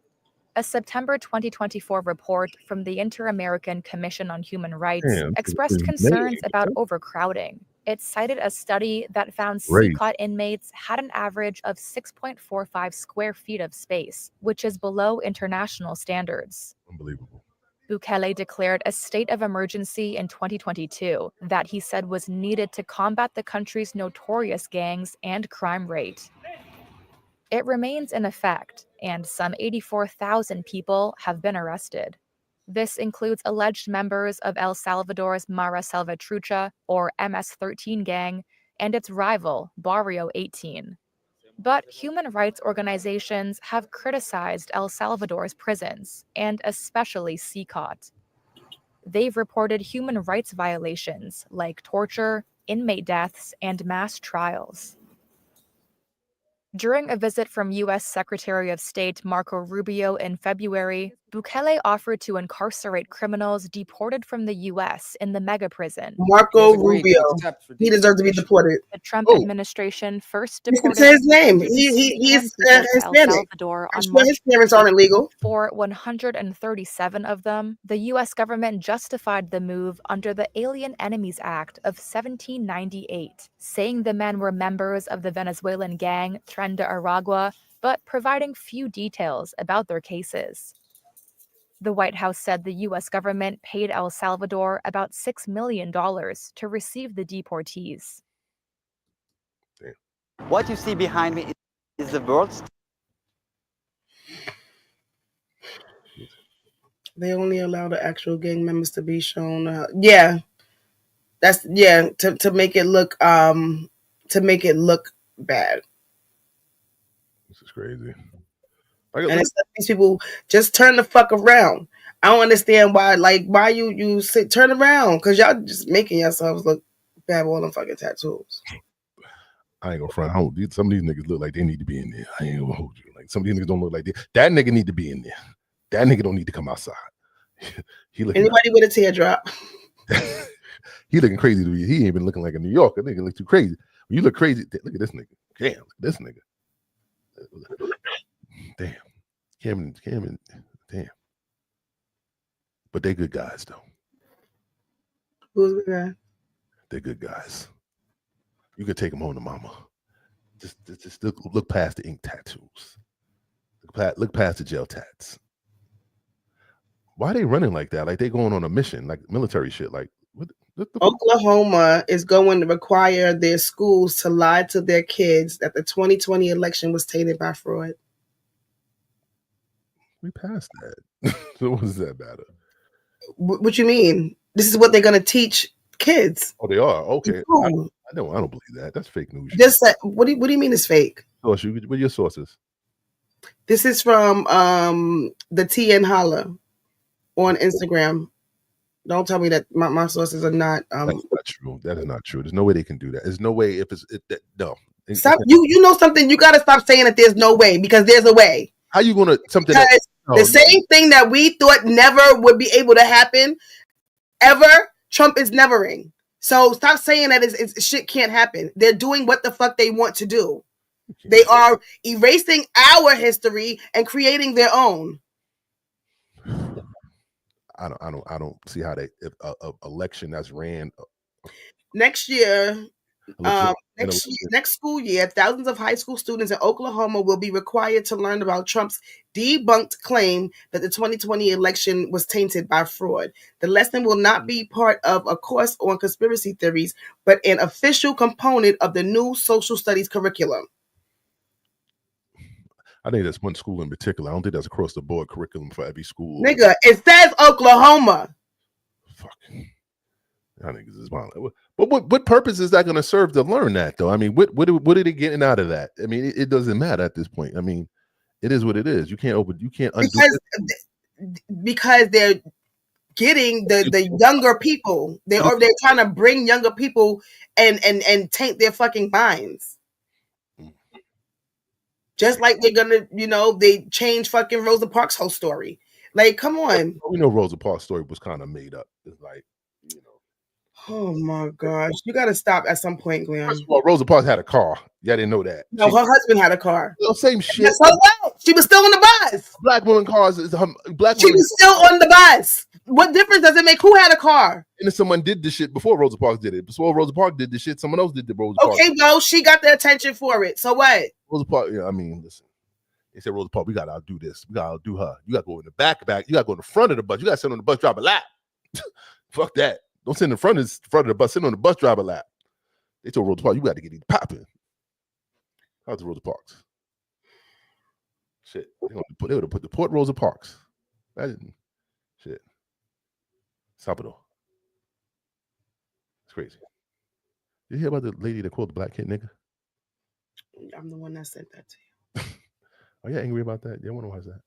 A September 2024 report from the Inter-American Commission on Human Rights expressed concerns about overcrowding. It cited a study that found CCOT inmates had an average of 6.45 square feet of space, which is below international standards. Unbelievable. Bukele declared a state of emergency in 2022 that he said was needed to combat the country's notorious gangs and crime rate. It remains in effect, and some 84,000 people have been arrested. This includes alleged members of El Salvador's Mara Salvatrucha, or MS-13 gang, and its rival, Barrio 18. But human rights organizations have criticized El Salvador's prisons, and especially CCOT. They've reported human rights violations like torture, inmate deaths, and mass trials. During a visit from U.S. Secretary of State Marco Rubio in February, Bukele offered to incarcerate criminals deported from the U.S. in the mega prison. Marco Rubio. He deserves to be deported. The Trump administration first You can deported say his name. He's El Hispanic. Salvador I'm on sure March his parents aren't illegal. For 137 of them, the U.S. government justified the move under the Alien Enemies Act of 1798, saying the men were members of the Venezuelan gang Tren de Aragua, but providing few details about their cases. The White House said the U.S. government paid El Salvador about $6 million to receive the deportees. What you see behind me is the world's. They only allow the actual gang members to be shown. To make it look bad. This is crazy. And it's like these people just turn the fuck around. I don't understand why you sit turn around, because y'all just making yourselves look bad with all them fucking tattoos. I ain't gonna front. Some of these niggas look like they need to be in there. I ain't gonna hold you. Like some of these niggas don't look like that nigga need to be in there. That nigga don't need to come outside. Anybody with a teardrop. He looking crazy to me. He ain't been looking like a New Yorker. Nigga look too crazy. You look crazy. Look at this nigga. Damn, look at this nigga. Damn. Cameron, damn. But they good guys though. Who's the guy? They're good guys. You can take them home to mama. Just look past the ink tattoos. Look past the jail tats. Why are they running like that? Like they going on a mission, like military shit. Like what Oklahoma is going to require their schools to lie to their kids that the 2020 election was tainted by fraud. We passed that. So what does that matter? What you mean? This is what they're gonna teach kids. Oh, they are okay. Cool. I don't believe that. That's fake news. Just what do you mean it's fake? What are your sources? This is from the TN Holla on Instagram. Don't tell me that my sources are not. That's not true. That is not true. There's no way they can do that. There's no way if no. Stop. You know something. You got to stop saying that there's no way because there's a way. How you gonna something? The same thing that we thought never would be able to happen ever. Trump is nevering. So stop saying that it's shit can't happen. They're doing what the fuck they want to do. They are erasing our history and creating their own. I don't see how they if a election that's ran next year. Next school year, thousands of high school students in Oklahoma will be required to learn about Trump's debunked claim that the 2020 election was tainted by fraud. The lesson will not be part of a course on conspiracy theories, but an official component of the new social studies curriculum. I think that's one school in particular. I don't think that's across the board curriculum for every school. Nigga, it says Oklahoma. Fuck. I think this is violent. But what purpose is that going to serve to learn that, though? I mean, what are they getting out of that? I mean, it doesn't matter at this point. I mean, it is what it is. You can't undo because they're getting the younger people. They're trying to bring younger people and taint their fucking minds. Just like they're gonna, they change fucking Rosa Parks' whole story. Like, come on. We know Rosa Parks' story was kind of made up. It's like, oh my gosh, you got to stop at some point, Glenn. First of all, Rosa Parks had a car. Y'all didn't know that. No, her husband had a car. Same shit. So what? She was still on the bus. Black woman cars is She was still on the bus. What difference does it make? Who had a car? And if someone did this shit before Rosa Parks did it, before Rosa Parks did this shit, someone else did the Rosa Parks. Okay, well, she got the attention for it. So what? Rosa Parks, I mean, listen. They said, Rosa Parks, we got to outdo this. We got to outdo her. You got to go in the back. You got to go in the front of the bus. You got to sit on the bus, drive a lap. Fuck that. Don't sit in the front of the bus. Sit on the bus, drive a lap. They told Rosa Parks, you got to get it popping. How's the Rosa Parks? Shit. They would have put Deport Rosa Parks. Shit. Salvador. It's crazy. Did you hear about the lady that called the black kid nigga? I'm the one that sent that to you. Are you angry about that? You wonder why is that?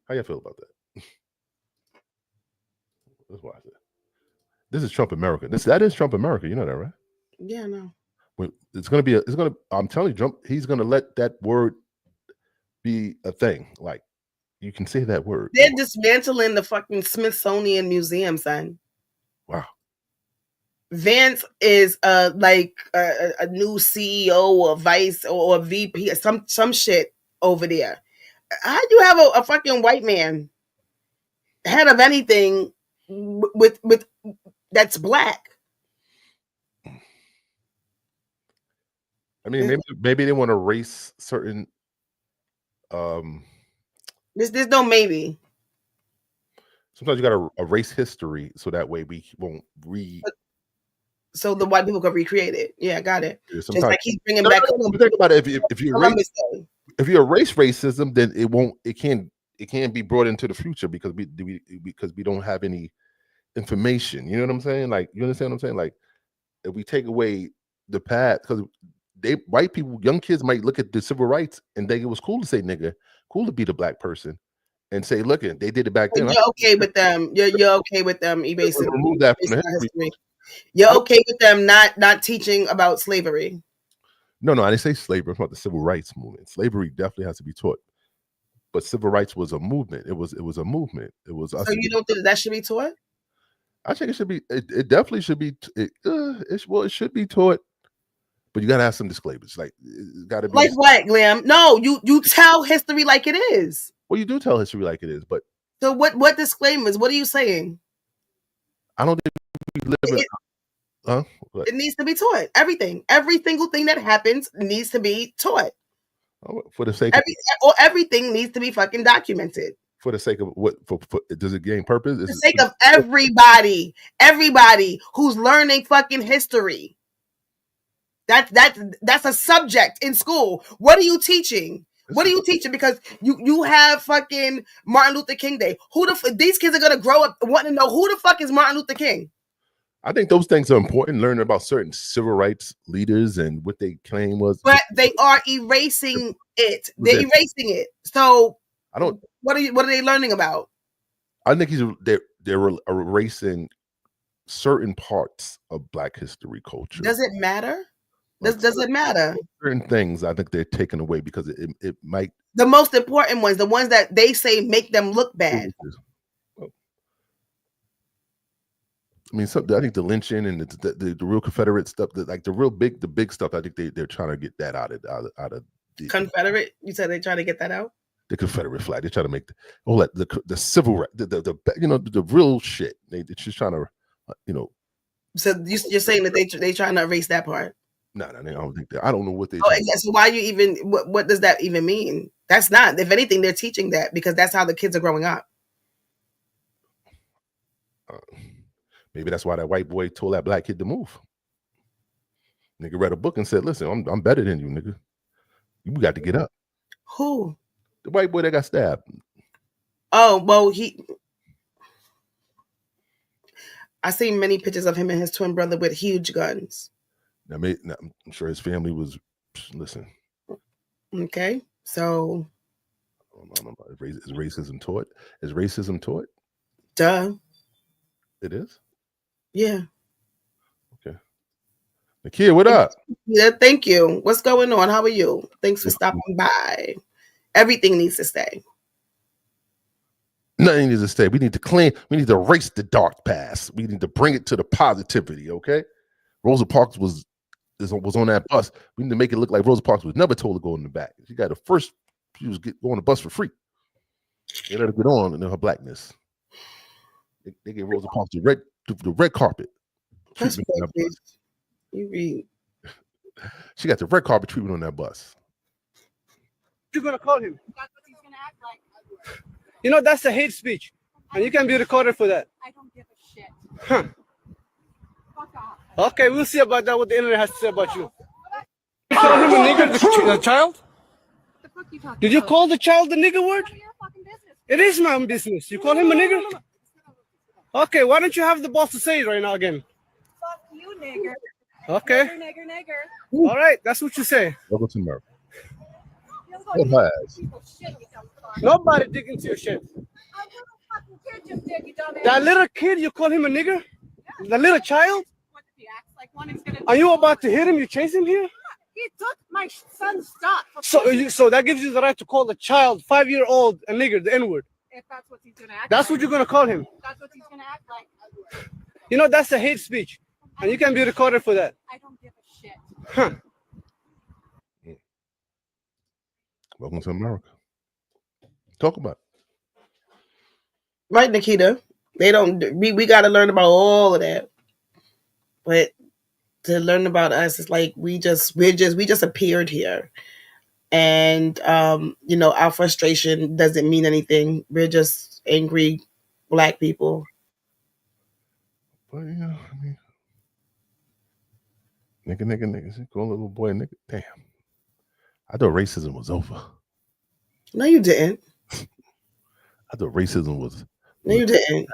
How you feel about that? Let's watch it. This is Trump America. That is Trump America. You know that, right? Yeah, no. I'm telling you, Trump, he's gonna let that word be a thing. Like, you can say that word. They're dismantling the fucking Smithsonian Museum, son. Wow. Vance is like a new CEO or vice or VP, some shit over there. How do you have a fucking white man head of anything with that's black? I mean, maybe they want to erase certain. There's no maybe. Sometimes you got to erase history so that way we won't so the white people can recreate it. Yeah, I got it. Yeah, just like he's bringing back. Think about it. If you erase racism, then it can't be brought into the future because we don't have any information. You know what I'm saying? Like, you understand what I'm saying? Like, if we take away the past, because white people, young kids might look at the civil rights and think it was cool to say nigga, cool to be the black person, and say, look, they did it back then. You're okay with them. You're okay with them erasing. Remove that from the history. You're okay with them not teaching about slavery. No, I didn't say slavery. I'm talking about the civil rights movement. Slavery definitely has to be taught, but civil rights was a movement. It was a movement. It was. So you don't think that should be taught? I think it should be. It definitely should be. It should be taught, but you gotta have some disclaimers. Like, it gotta be like what, Glam? No, you tell history like it is. Well, you do tell history like it is, but so what disclaimers? What are you saying? I don't think we live in. It needs to be taught. Every single thing that happens needs to be taught. For the sake everything needs to be fucking documented. For the sake of what? For does it gain purpose? For the sake of everybody who's learning fucking history. That's a subject in school. What are you teaching? What are you teaching? Because you have fucking Martin Luther King Day. These kids are gonna grow up wanting to know who the fuck is Martin Luther King. I think those things are important. Learning about certain civil rights leaders and what they claim was. But they are erasing it. They're erasing it. So I don't. What are they learning about? I think they're erasing certain parts of Black history culture. Does it matter? Does it matter? Certain things I think they're taking away because it might. The most important ones, the ones that they say make them look bad. I mean, I think the lynching and the real Confederate stuff, the big stuff. I think they're trying to get that out of the Confederate. You said they're trying to get that out. The Confederate flag. They're trying to make the civil right, the real shit. They're just trying to, So you're saying that they trying to erase that part? No, I don't think that. I don't know what they. Oh, so why you even? What does that even mean? That's not. If anything, they're teaching that because that's how the kids are growing up. Maybe that's why that white boy told that black kid to move. Nigga read a book and said, "Listen, I'm better than you, nigga. You got to get up." Who? The white boy that got stabbed. Oh, well, I seen many pictures of him and his twin brother with huge guns. I'm sure his family was, listen. Okay, so. Is racism taught? Is racism taught? Duh. It is? Yeah. Okay. Nakia, what up? Yeah, thank you. What's going on? How are you? Thanks for stopping by. Everything needs to stay. Nothing needs to stay. We need to erase the dark past. We need to bring it to the positivity, okay? Rosa Parks was on that bus. We need to make it look like Rosa Parks was never told to go in the back. She was going on the bus for free. They let her get on in her blackness. They gave Rosa Parks the red carpet. That's you read. She got the red carpet treatment on that bus. You're gonna call him. That's what he's gonna act like. That's a hate speech, and you can be recorded for that. I don't give a shit. Huh. Fuck off. Okay, we'll see about that. What the internet has to say about you. You call him a nigger, the child? What the fuck you talking Did you call the child the nigger word? It is my own business. You call him a nigger? Okay, why don't you have the boss to say it right now again? Fuck you, nigger. Okay. Nigger. All right, that's what you say. Welcome to America. What has? Nobody dig into your shit. That little kid, you call him a nigger? Yeah. The little child? What if he acts like one is gonna? Are you about to hit him? You chase him here? He took my son's stuff. So that gives you the right to call a child, 5-year-old, a nigger, the N-word. If that's what he's gonna act. That's like. What you're gonna call him. That's what he's gonna act like. That's a hate speech, and you can be recorded for that. I don't give a shit. Huh. Welcome to America. Talk about it. Right, Nikita. We got to learn about all of that. But to learn about us, it's like we just appeared here. And our frustration doesn't mean anything. We're just angry Black people. Well, yeah, I mean, nigga. Call a little boy nigga. Damn. I thought racism was over. No, you didn't. I thought racism was. No, you didn't.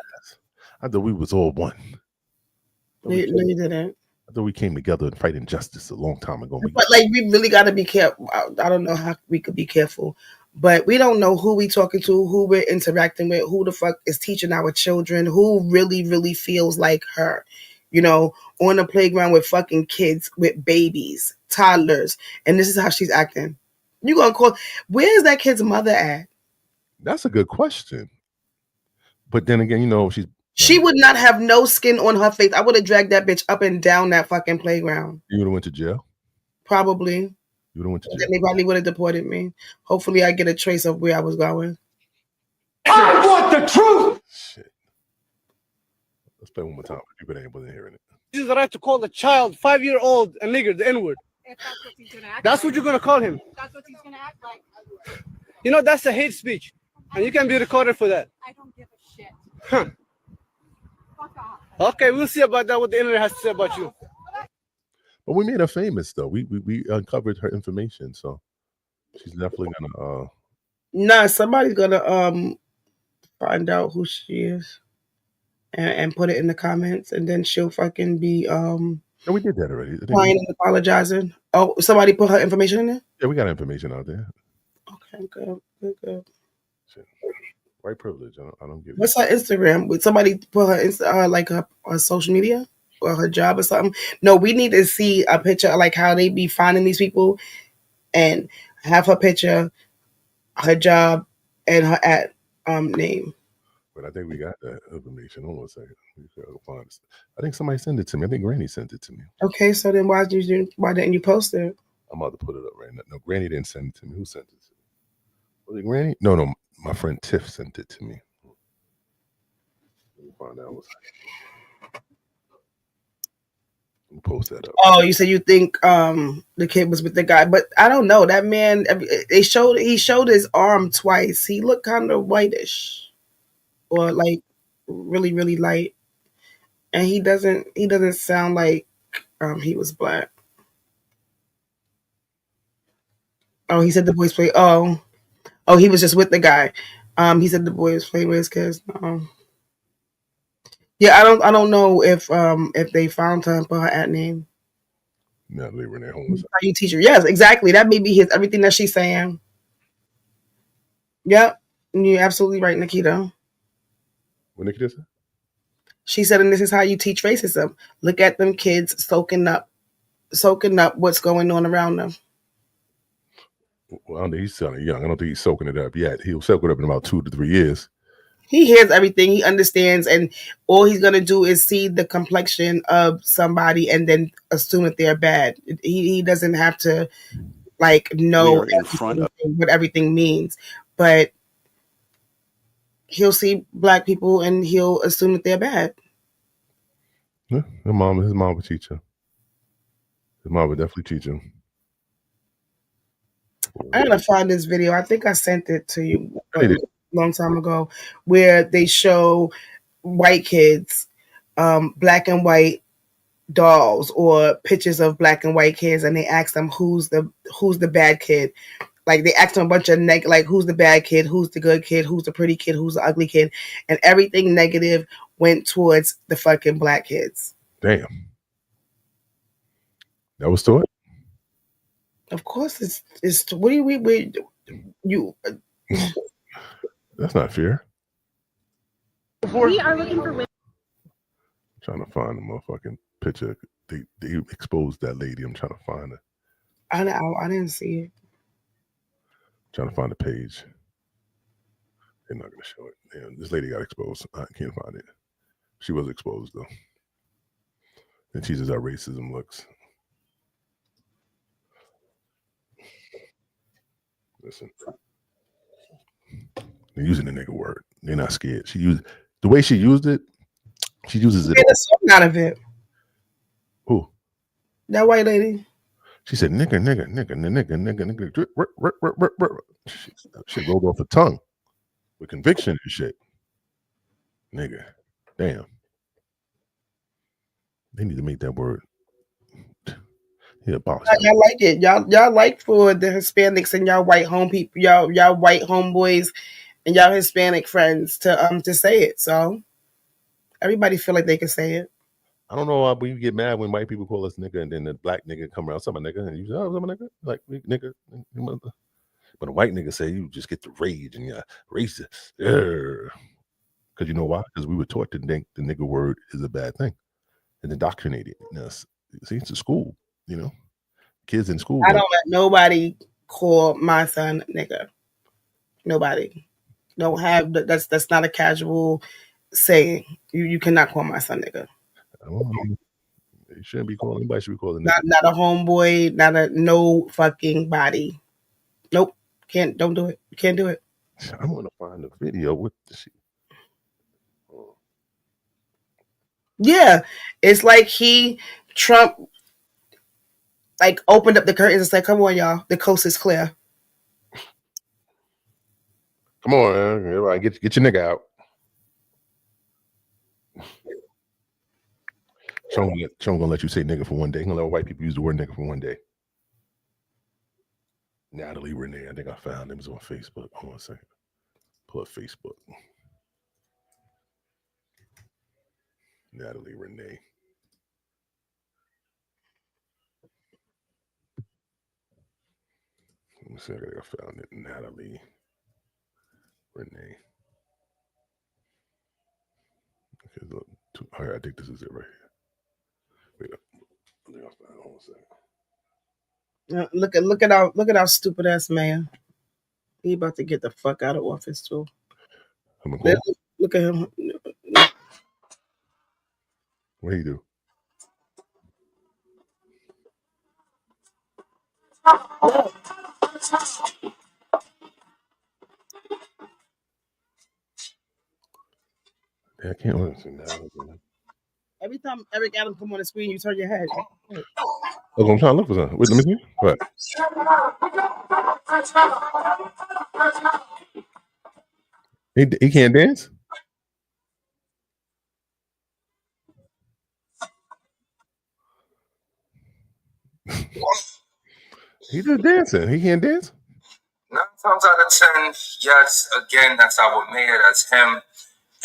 I thought we was all one. No, you didn't. I thought we came together and fight injustice a long time ago. But we really got to be careful. I don't know how we could be careful, but we don't know who we talking to, who we're interacting with, who the fuck is teaching our children, who really, really feels like her. On the playground with fucking kids, with babies, toddlers, and this is how she's acting. You gonna call? Where's that kid's mother at? That's a good question. But then again, she would not have no skin on her face. I would have dragged that bitch up and down that fucking playground. You would have went to jail? Probably. You would have went to jail? Then they probably would have deported me. Hopefully I get a trace of where I was going. I want the truth! Shit. Let's play one more time. People ain't able to hear it. This is the right to call a child, 5-year-old, a nigger, the N-word. If that's what he's gonna act That's like. What you're gonna call him. That's what he's gonna act like. That's a hate speech. And you can be recorded for that. I don't give a shit. Huh. Fuck off. Okay, we'll see about that. What the internet has to say about you. But we made her famous, though. We uncovered her information, so. She's definitely gonna. Nah, somebody's gonna find out who she is and put it in the comments, and then she'll fucking be No, we did that already. crying and apologizing. Oh, somebody put her information in there. Yeah, we got information out there. Okay, good. Shit. White privilege. I don't get it. What's her Instagram? Would somebody put her like her social media or her job or something? No, we need to see a picture of like how they be finding these people, and have her picture, her job, and her name. But I think we got that information. Hold on a second. Find it. I think somebody sent it to me. I think Granny sent it to me. Okay, so then why didn't you post it? I'm about to put it up right now. No, Granny didn't send it to me. Who sent it to me? Was it Granny? No. My friend Tiff sent it to me. Let me find out. Let me post that up. Oh, you said you think the kid was with the guy, but I don't know. That man, he showed his arm twice. He looked kind of whitish, or like really, really light, and he doesn't sound like he was black. Oh, he said the boys play. Oh, he was just with the guy. He said the boys play with his kids. Yeah, I don't know if they found her and put her at name. Now leaving their homeless. How you teach her? Yes, exactly. That may be everything that she's saying. Yep, you're absolutely right, Nikita. What Nikita said? She said, and this is how you teach racism. Look at them kids soaking up what's going on around them. Well, I don't think he's sounding young. I don't think he's soaking it up yet. He'll soak it up in about 2 to 3 years. He hears everything. He understands, and all he's gonna do is see the complexion of somebody and then assume that they're bad. He doesn't have to like know what everything means, but he'll see black people and he'll assume that they're bad. Yeah, his mom would teach him. His mom would definitely teach him. I gotta find this video. I think I sent it to you a long time ago, where they show white kids, black and white dolls or pictures of black and white kids, and they ask them who's the bad kid. Like they asked them a bunch of like who's the bad kid, who's the good kid, who's the pretty kid, who's the ugly kid, and everything negative went towards the fucking black kids. Damn. That was to it? Of course, it's what do you That's not fair. We are looking for women. I'm trying to find the motherfucking picture. They exposed that lady. I'm trying to find her. I didn't see it. Trying to find the page. They're not going to show it. Damn, this lady got exposed. I can't find it. She was exposed though. And teaches how racism looks. Listen. They're using the nigga word. They're not scared. The way she used it, she uses it. Get a song out of it. Who? That white lady. She said, nigga. Shit rolled off the tongue with conviction and shit. Nigga. Damn. They need to make that word. Yeah, y'all like it. Y'all like for the Hispanics and y'all white home people, y'all white homeboys and y'all Hispanic friends to say it. So everybody feel like they can say it. I don't know why we get mad when white people call us nigga and then the black nigga come around, some nigga, and you say, oh, some nigga, like nigga. But a white nigga say you just get the rage and you're racist. Because you know why? Because we were taught to think the nigga word is a bad thing and indoctrinated us. See, it's a school, you know. Kids in school. I don't let nobody call my son nigga. Nobody. Don't have that's not a casual saying. You cannot call my son nigga. You shouldn't be calling anybody. Should be calling not a homeboy. No fucking body. Nope. Don't do it. You can't do it. I want to find a video with the shit. Yeah, it's like Trump like opened up the curtains and said, "Come on, y'all, the coast is clear." Come on, man. Everybody, get your nigga out. Trump gonna let you say nigga for one day. He's gonna let white people use the word nigga for one day. Natalie Renee. I think I found him. It was on Facebook. Hold on a second. Pull up Facebook. Natalie Renee. Let me see. I think I found it. Natalie Renee. Okay, look. All right, I think this is it right here. Wait up. I think I found it. Hold on a second. Look at our stupid ass man. He about to get the fuck out of office too. Look at him. What he do? I can't listen now. Every time Eric Adams come on the screen, you turn your head. Oh, I'm trying to look for something. Wait, let me see. What? He can't dance? He just dancing. He can't dance? 9 times out of 10, yes, again, that's our mayor, that's him.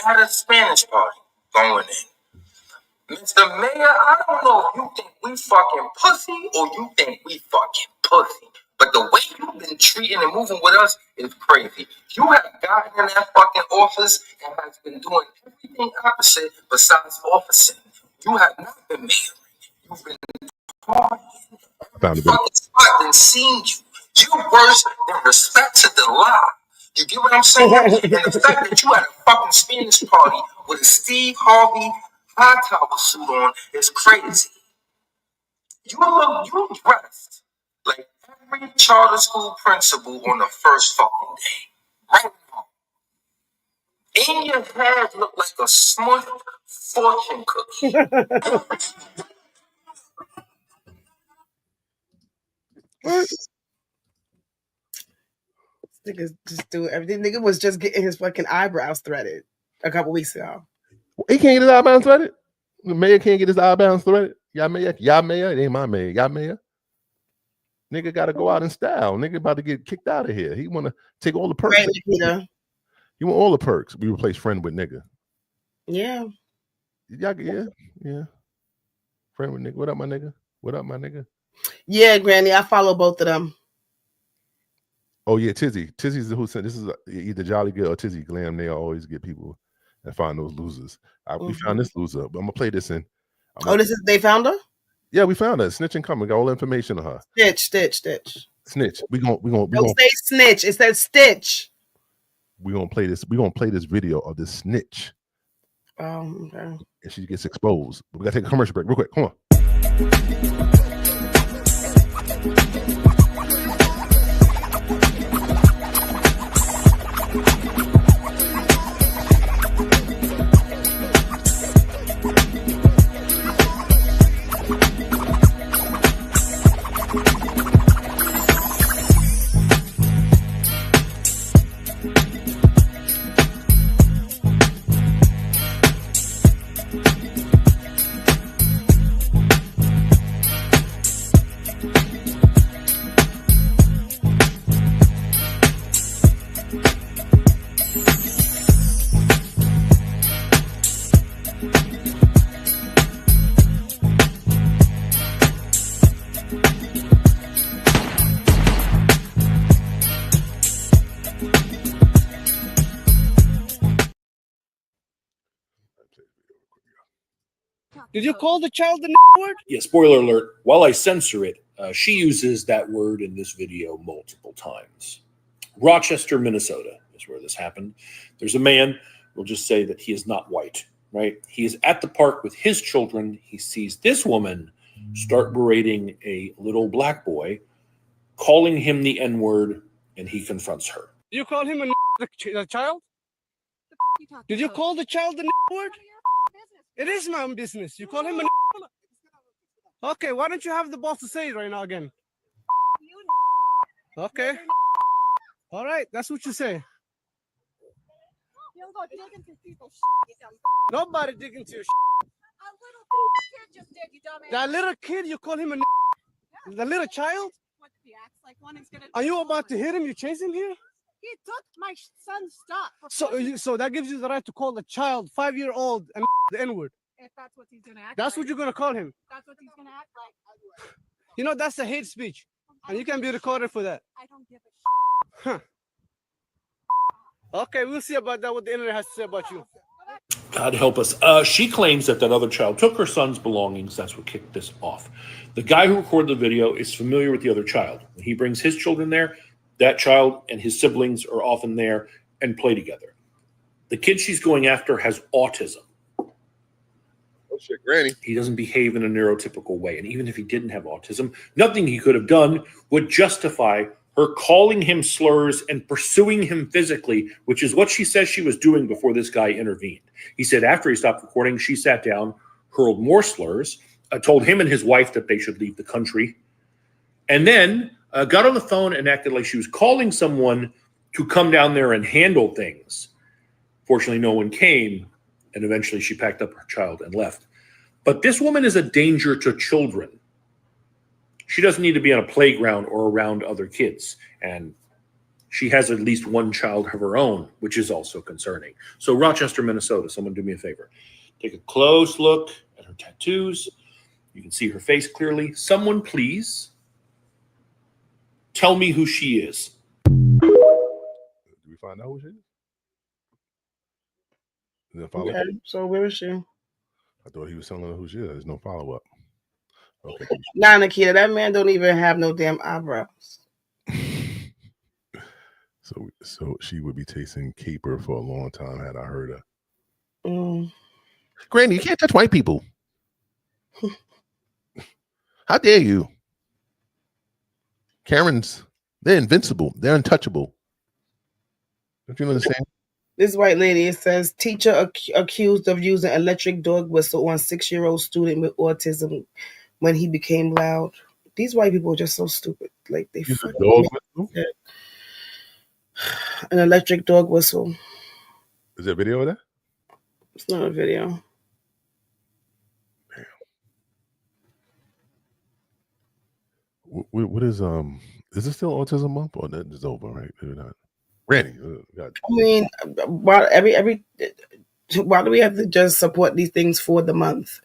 At a Spanish party going in. Mr. Mayor, I don't know if you think we fucking pussy or you think we fucking pussy. But the way you've been treating and moving with us is crazy. You have gotten in that fucking office and has been doing everything opposite besides officing. You have not been mayoring. You've been partying. Every fucking spot and seen you. You worse than respect to the law. You get what I'm saying? And the fact that you had a fucking Spanish party with a Steve Harvey high top suit on is crazy. You dressed like every charter school principal on the first fucking day. Right now. In your head look like a smushed fortune cookie. What? Niggas just do everything. Nigga was just getting his fucking eyebrows threaded a couple weeks ago. He can't get his eyebrows threaded? The mayor can't get his eyebrows threaded? Y'all mayor? It ain't my mayor. Y'all mayor? Nigga got to go out in style. Nigga about to get kicked out of here. He want to take all the perks. Right, Nikita. You want all the perks. We replace friend with nigga. Yeah. Yeah. Friend with nigga. What up, my nigga? What up, my nigga? Yeah, Granny. I follow both of them. Oh yeah, Tizzy. Tizzy's who sent this is either Jolly Good or Tizzy Glam. They always get people and find those losers. We found this loser, but I'm gonna play this in. They found her? Yeah, we found her. Snitch and coming. Got all the information on her. Stitch. Snitch. We Don't say snitch. It says stitch. We gonna play this. We gonna play this video of this snitch. Okay. And she gets exposed. We gotta take a commercial break real quick. Come on. Did you call the child the word? Yeah, spoiler alert. While I censor it, she uses that word in this video multiple times. Rochester, Minnesota is where this happened. There's a man, we'll just say that he is not white, right? He is at the park with his children. He sees this woman start berating a little black boy, calling him the N-word, and he confronts her. Did you call him a child? Did you call the child the word? It is my own business. You call him a Okay, why don't you have the boss to say it right now again? Okay. All right, that's what you say. You don't go dig into people's Nobody dig into your A little kid just did, you dumbass. That little kid, you call him a The little child? What Are you about to hit him? You chase him here? He took my son's stuff. So that gives you the right to call a child 5-year-old and the N-word. If that's what he's gonna act That's like. what you're gonna call him. That's what he's gonna act like. You know, that's a hate speech. And you can be recorded for that. I don't give a Huh. Okay, we'll see about that, what the internet has to say about you. God help us. She claims that other child took her son's belongings. That's what kicked this off. The guy who recorded the video is familiar with the other child. When he brings his children there, that child and his siblings are often there and play together. The kid she's going after has autism. Oh shit, Granny. He doesn't behave in a neurotypical way. And even if he didn't have autism, nothing he could have done would justify her calling him slurs and pursuing him physically, which is what she says she was doing before this guy intervened. He said after he stopped recording, she sat down, hurled more slurs, told him and his wife that they should leave the country, and then got on the phone and acted like she was calling someone to come down there and handle things. Fortunately, no one came, and eventually she packed up her child and left. But this woman is a danger to children. She doesn't need to be on a playground or around other kids. And she has at least one child of her own, which is also concerning. So Rochester, Minnesota, someone do me a favor. Take a close look at her tattoos. You can see her face clearly. Someone please tell me who she is. Do we find out who she is? Is that follow-up? Okay, so where is she? I thought he was telling her who she is. There's no follow-up. Okay. Nah, Nikita, that man don't even have no damn eyebrows. So she would be tasting caper for a long time had I heard her. Mm. Granny, you can't touch white people. How dare you? Karens, they're invincible. They're untouchable. Don't you understand? This white lady, it says, teacher accused of using electric dog whistle on 6-year-old student with autism when he became loud. These white people are just so stupid. Like they use a dog whistle? An electric dog whistle. Is there a video of that? It's not a video. What is it still Autism Month or that is over, right? Maybe not. Randy, God. I mean, why do we have to just support these things for the month?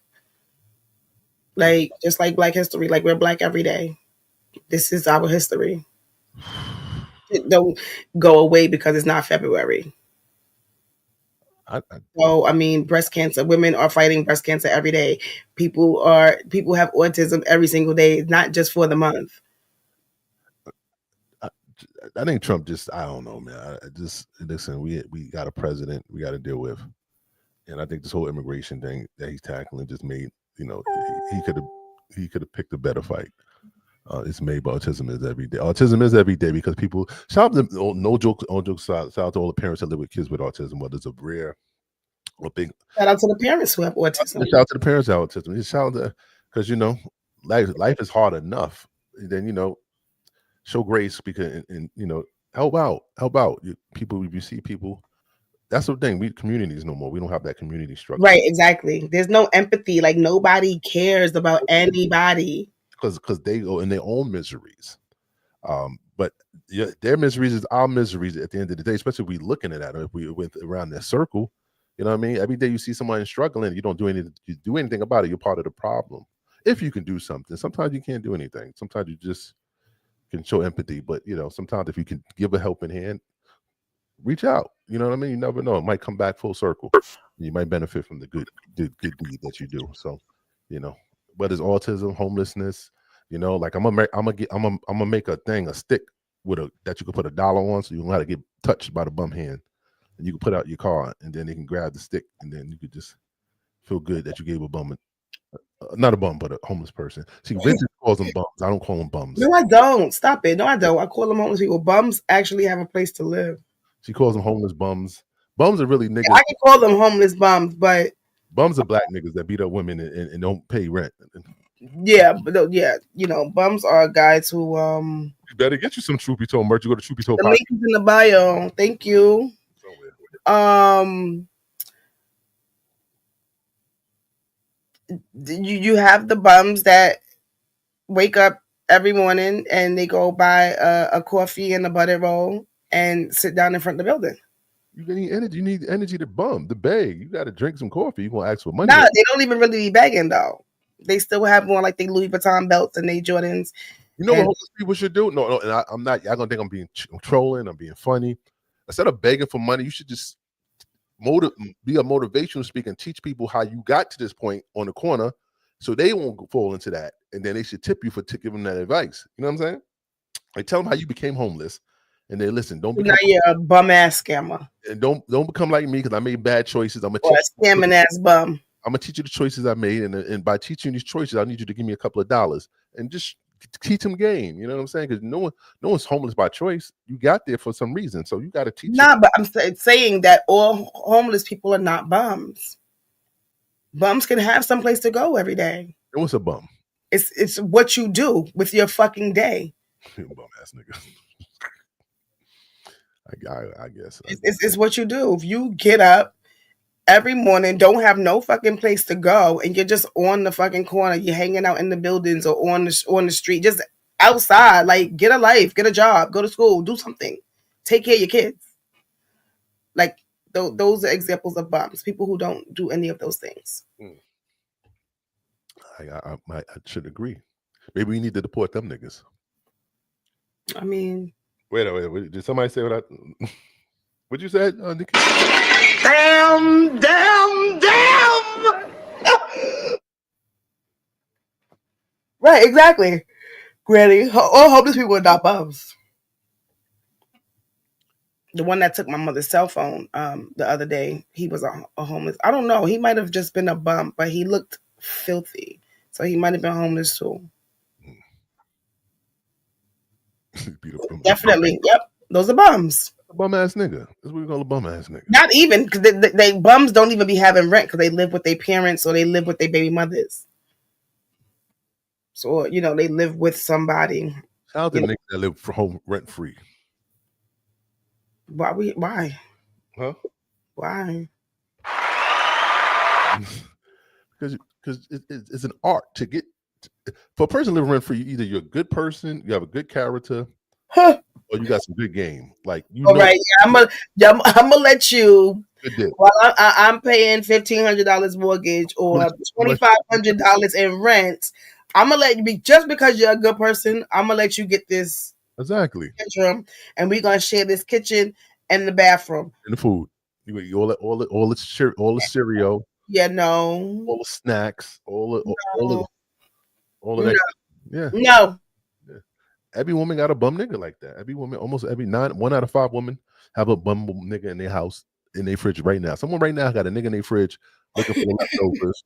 Like, just like Black History, like we're Black every day. This is our history. It don't go away because it's not February. So, I mean, breast cancer, women are fighting breast cancer every day. People have autism every single day, not just for the month. I think Trump just, I don't know, man. Listen, we got a president we got to deal with. And I think this whole immigration thing that he's tackling just made, he could have picked a better fight. It's made, but autism is every day. Autism is every day because people, shout out to, no jokes, all jokes aside, shout out to all the parents that live with kids with autism, whether it's a rare or big. Shout out to the parents who have autism. Shout out to the parents who have autism. Just shout out to, because, life is hard enough. Then, show grace because, and help out. People, if you see people, that's the thing. We communities no more. We don't have that community structure. Right, exactly. There's no empathy. Like nobody cares about anybody. Because they go in their own miseries. But their miseries is our miseries at the end of the day, especially if we looking at it. If we went around their circle, you know what I mean? Every day you see somebody struggling, you don't do anything about it, you're part of the problem. If you can do something, sometimes you can't do anything. Sometimes you just can show empathy, but sometimes if you can give a helping hand, reach out. You know what I mean? You never know. It might come back full circle. You might benefit from the good deed that you do. So, whether it's autism, homelessness, like I'm gonna make a stick that you can put $1 on, so you don't have to get touched by the bum hand, and you can put out your car, and then they can grab the stick, and then you could just feel good that you gave a bum, not a bum, but a homeless person. See, Vincent calls them bums. I don't call them bums. No, I don't. Stop it. No, I don't. I call them homeless people. Bums actually have a place to live. She calls them homeless bums. Bums are really niggas. I can call them homeless bums, but bums are black niggas that beat up women and don't pay rent. Yeah, but bums are guys who You better get you some Troopy Toe merch. You go to Troopy Toe. The link is in the bio. Thank you. You have the bums that wake up every morning and they go buy a coffee and a butter roll and sit down in front of the building. You need energy. You need energy to bum, to beg. You got to drink some coffee. You gonna ask for money? Nah, they don't even really be begging though. They still have more like they Louis Vuitton belts and they Jordans. You know what homeless people should do? No, and I'm not. Y'all gonna think I'm being trolling. I'm being funny. Instead of begging for money, you should just be a motivational speaker and teach people how you got to this point on the corner, so they won't fall into that. And then they should tip you for giving them that advice. You know what I'm saying? Like tell them how you became homeless, and then listen. Don't become you're a bum ass scammer. And don't become like me because I made bad choices. I'm a scamming ass bum. I'm gonna teach you the choices I made, and by teaching these choices, I need you to give me a couple of dollars and just teach them game. You know what I'm saying? Because no one's homeless by choice. You got there for some reason, so you got to teach. Nah, but I'm saying that all homeless people are not bums. Bums can have someplace to go every day. And what's a bum? It's what you do with your fucking day. Bum ass nigga. I guess it's what you do. If you get up every morning, don't have no fucking place to go, and you're just on the fucking corner, you're hanging out in the buildings or on the street, just outside, like get a life, get a job, go to school, do something, take care of your kids. Like those are examples of bums, people who don't do any of those things. I should agree. Maybe we need to deport them niggas. I mean, wait. Did somebody say what I? What you said, Nikki? Damn! Right, exactly. Granny, all homeless people are not bums. The one that took my mother's cell phone the other day, he was a homeless. I don't know. He might have just been a bum, but he looked filthy. So he might have been homeless too. Definitely. Yep. Those are bums. A bum ass nigga. That's what we call a bum ass nigga. Not even, because they bums don't even be having rent because they live with their parents or they live with their baby mothers. So, they live with somebody. Shout out to niggas that live for home rent free. Why? Huh? Why? Because it's an art to get for a person living rent free. Either you're a good person, you have a good character, or you got some good game. Like All right, I'm gonna let you. While I'm paying $1,500 mortgage or $2,500 in rent, I'm gonna let you be just because you're a good person. I'm gonna let you get this exactly bedroom, and we're gonna share this kitchen and the bathroom and the food. You eat all the cereal. Yeah, no. All the snacks, all the yeah. No. Yeah. Every woman got a bum nigga like that. Every woman, almost one out of 5 women have a bum nigga in their house, in their fridge right now. Someone right now got a nigga in their fridge looking for the leftovers,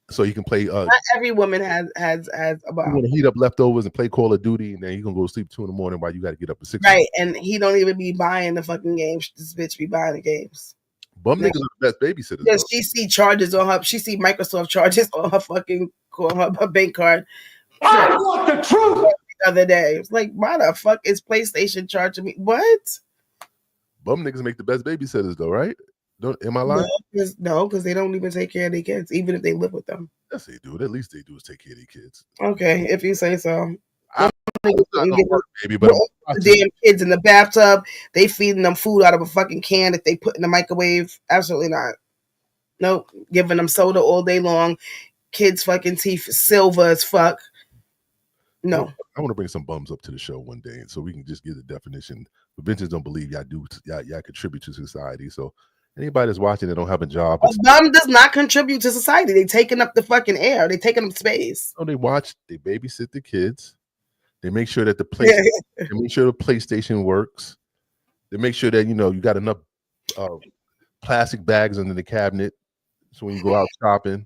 so he can play. Not every woman has a bum. You want to heat up leftovers and play Call of Duty, and then you gonna go to sleep 2 a.m. while you got to get up at 6. Right, and he don't even be buying the fucking games. This bitch be buying the games. Bum niggas are the best babysitters. Yeah, she see charges on her. She see Microsoft charges on her fucking her bank card. I want the truth. The other day, it's like, why the fuck is PlayStation charging me? What? Bum niggas make the best babysitters, though, right? Am I lying? No, because they don't even take care of their kids, even if they live with them. Yes, they do. At least they do is take care of their kids. Okay, if you say so. Baby, but the damn kids in the bathtub, they feeding them food out of a fucking can that they put in the microwave. Absolutely not. Nope. Giving them soda all day long. Kids' fucking teeth silver as fuck. No. I want to bring some bums up to the show one day, so we can just get the definition. But Vinces don't believe y'all contribute to society. So anybody that's watching that don't have a job, a bum does not contribute to society. They taking up the fucking air. They taking up space. So they babysit the kids. They make sure that the PlayStation works. They make sure that you got enough plastic bags under the cabinet, so when you go out shopping,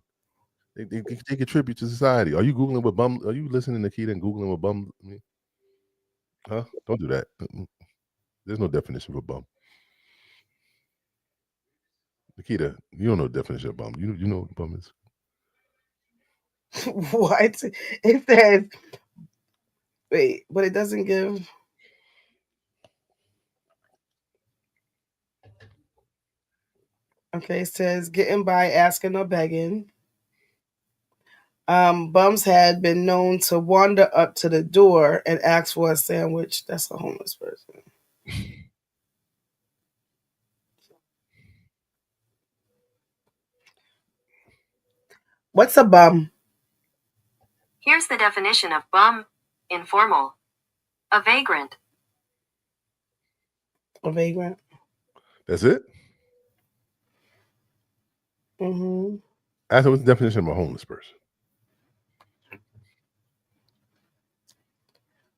they contribute to society. Are you googling what bum? Are you listening to Keita and googling what bum? Huh? Don't do that. There's no definition for bum. Nikita, you don't know the definition of bum. You know what bum is? What? It says, wait, but it doesn't give. Okay, it says getting by, asking or begging. Bums had been known to wander up to the door and ask for a sandwich. That's a homeless person. What's a bum? Here's the definition of bum. Informal. A vagrant. A vagrant. That's it? Mm-hmm. Ask what's the definition of a homeless person?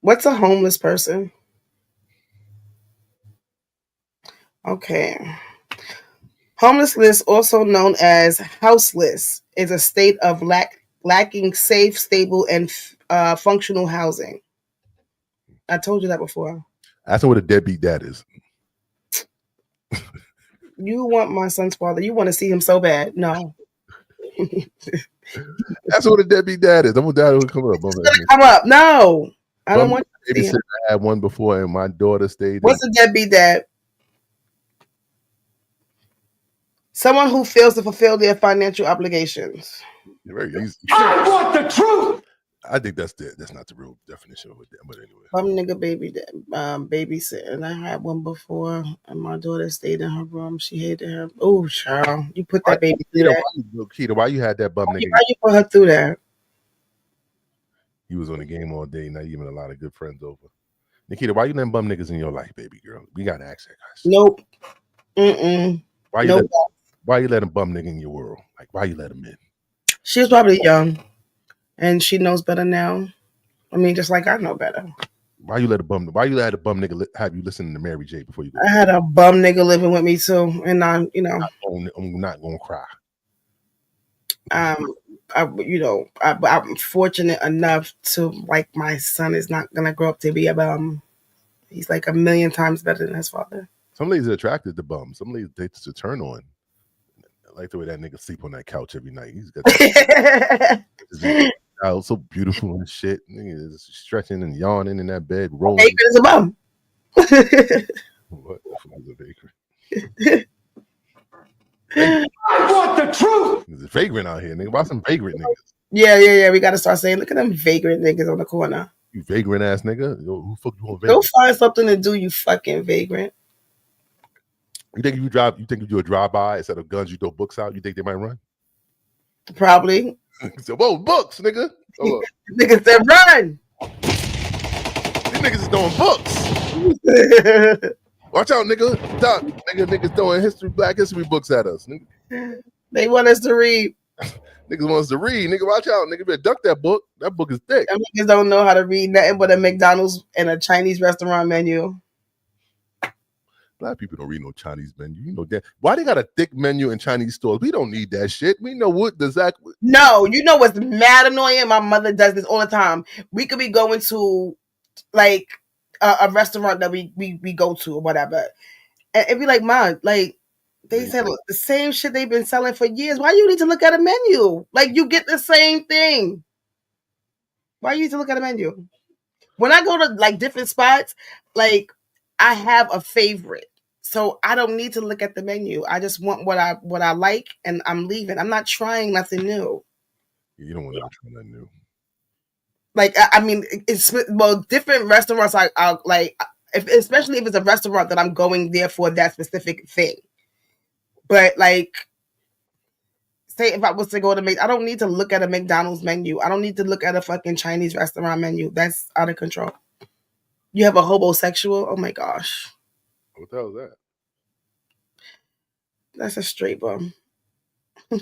What's a homeless person? Okay. Homelessness, also known as houseless, is a state of lacking safe, stable, and functional housing. I told you that before. Ask him what a deadbeat dad is. You want my son's father. You want to see him so bad. No. That's what a deadbeat dad is. I'm a dad who come up. Come up. No. I don't want you to see him. I had one before and my daughter stayed. What's a deadbeat dad? Someone who fails to fulfill their financial obligations. Very easy. I want the truth. I think that's not the real definition of it, but anyway. Bum nigga babysitting. I had one before, and my daughter stayed in her room. She hated her. Oh, child, you put that baby through that. Keita, why you had that bum nigga? Why you put her through that? He was on the game all day, not even a lot of good friends over. Nikita, why you letting bum niggas in your life, baby girl? We gotta ask that question. Nope. Mm-mm. Why you letting bum nigga in your world? Like, why you let him in? She was probably young, and she knows better now. I mean, just like I know better. Why you let a bum nigga have you listen to Mary J before you go? I had a bum nigga living with me too, and I'm not gonna cry. I'm fortunate enough to like my son is not gonna grow up to be a bum. He's like a million times better than his father. Some ladies are attracted to bums. Some ladies they just turn on. I like the way that nigga sleep on that couch every night. He's got so beautiful and shit. Nigga is stretching and yawning in that bed, rolling. Baker is a bum. What the fuck is a baker? I want the truth. There's a vagrant out here, nigga. Why some vagrant niggas? Yeah. We gotta start saying, look at them vagrant niggas on the corner. You vagrant ass nigga. Yo, who fuck you on Go vagrant? find something to do, you fucking vagrant. You think if you do a drive-by instead of guns, you throw books out, you think they might run? Probably. So, whoa, books, nigga. Niggas said run. These niggas is throwing books. Watch out, nigga. Stop. Niggas throwing black history books at us. Nigga. They want us to read. Niggas want us to read. Nigga, watch out. Nigga, better duck that book. That book is thick. Them niggas don't know how to read nothing but a McDonald's and a Chinese restaurant menu. Black people don't read no Chinese menu. You know that. Why they got a thick menu in Chinese stores? We don't need that shit. We know what the exact. No, you know what's mad annoying? My mother does this all the time. We could be going to like a restaurant that we go to or whatever, and it'd be like, Mom, like they sell the same shit they've been selling for years. Why you need to look at a menu? Like you get the same thing. Why you need to look at a menu? When I go to like different spots, like I have a favorite. So I don't need to look at the menu. I just want what I like and I'm leaving. I'm not trying nothing new. You don't want to try nothing new. Like I mean, it's different restaurants. I like, especially if it's a restaurant that I'm going there for that specific thing. But like, say if I was to go to I don't need to look at a McDonald's menu. I don't need to look at a fucking Chinese restaurant menu. That's out of control. You have a homosexual? Oh my gosh. What the hell is that? That's a straight bum. I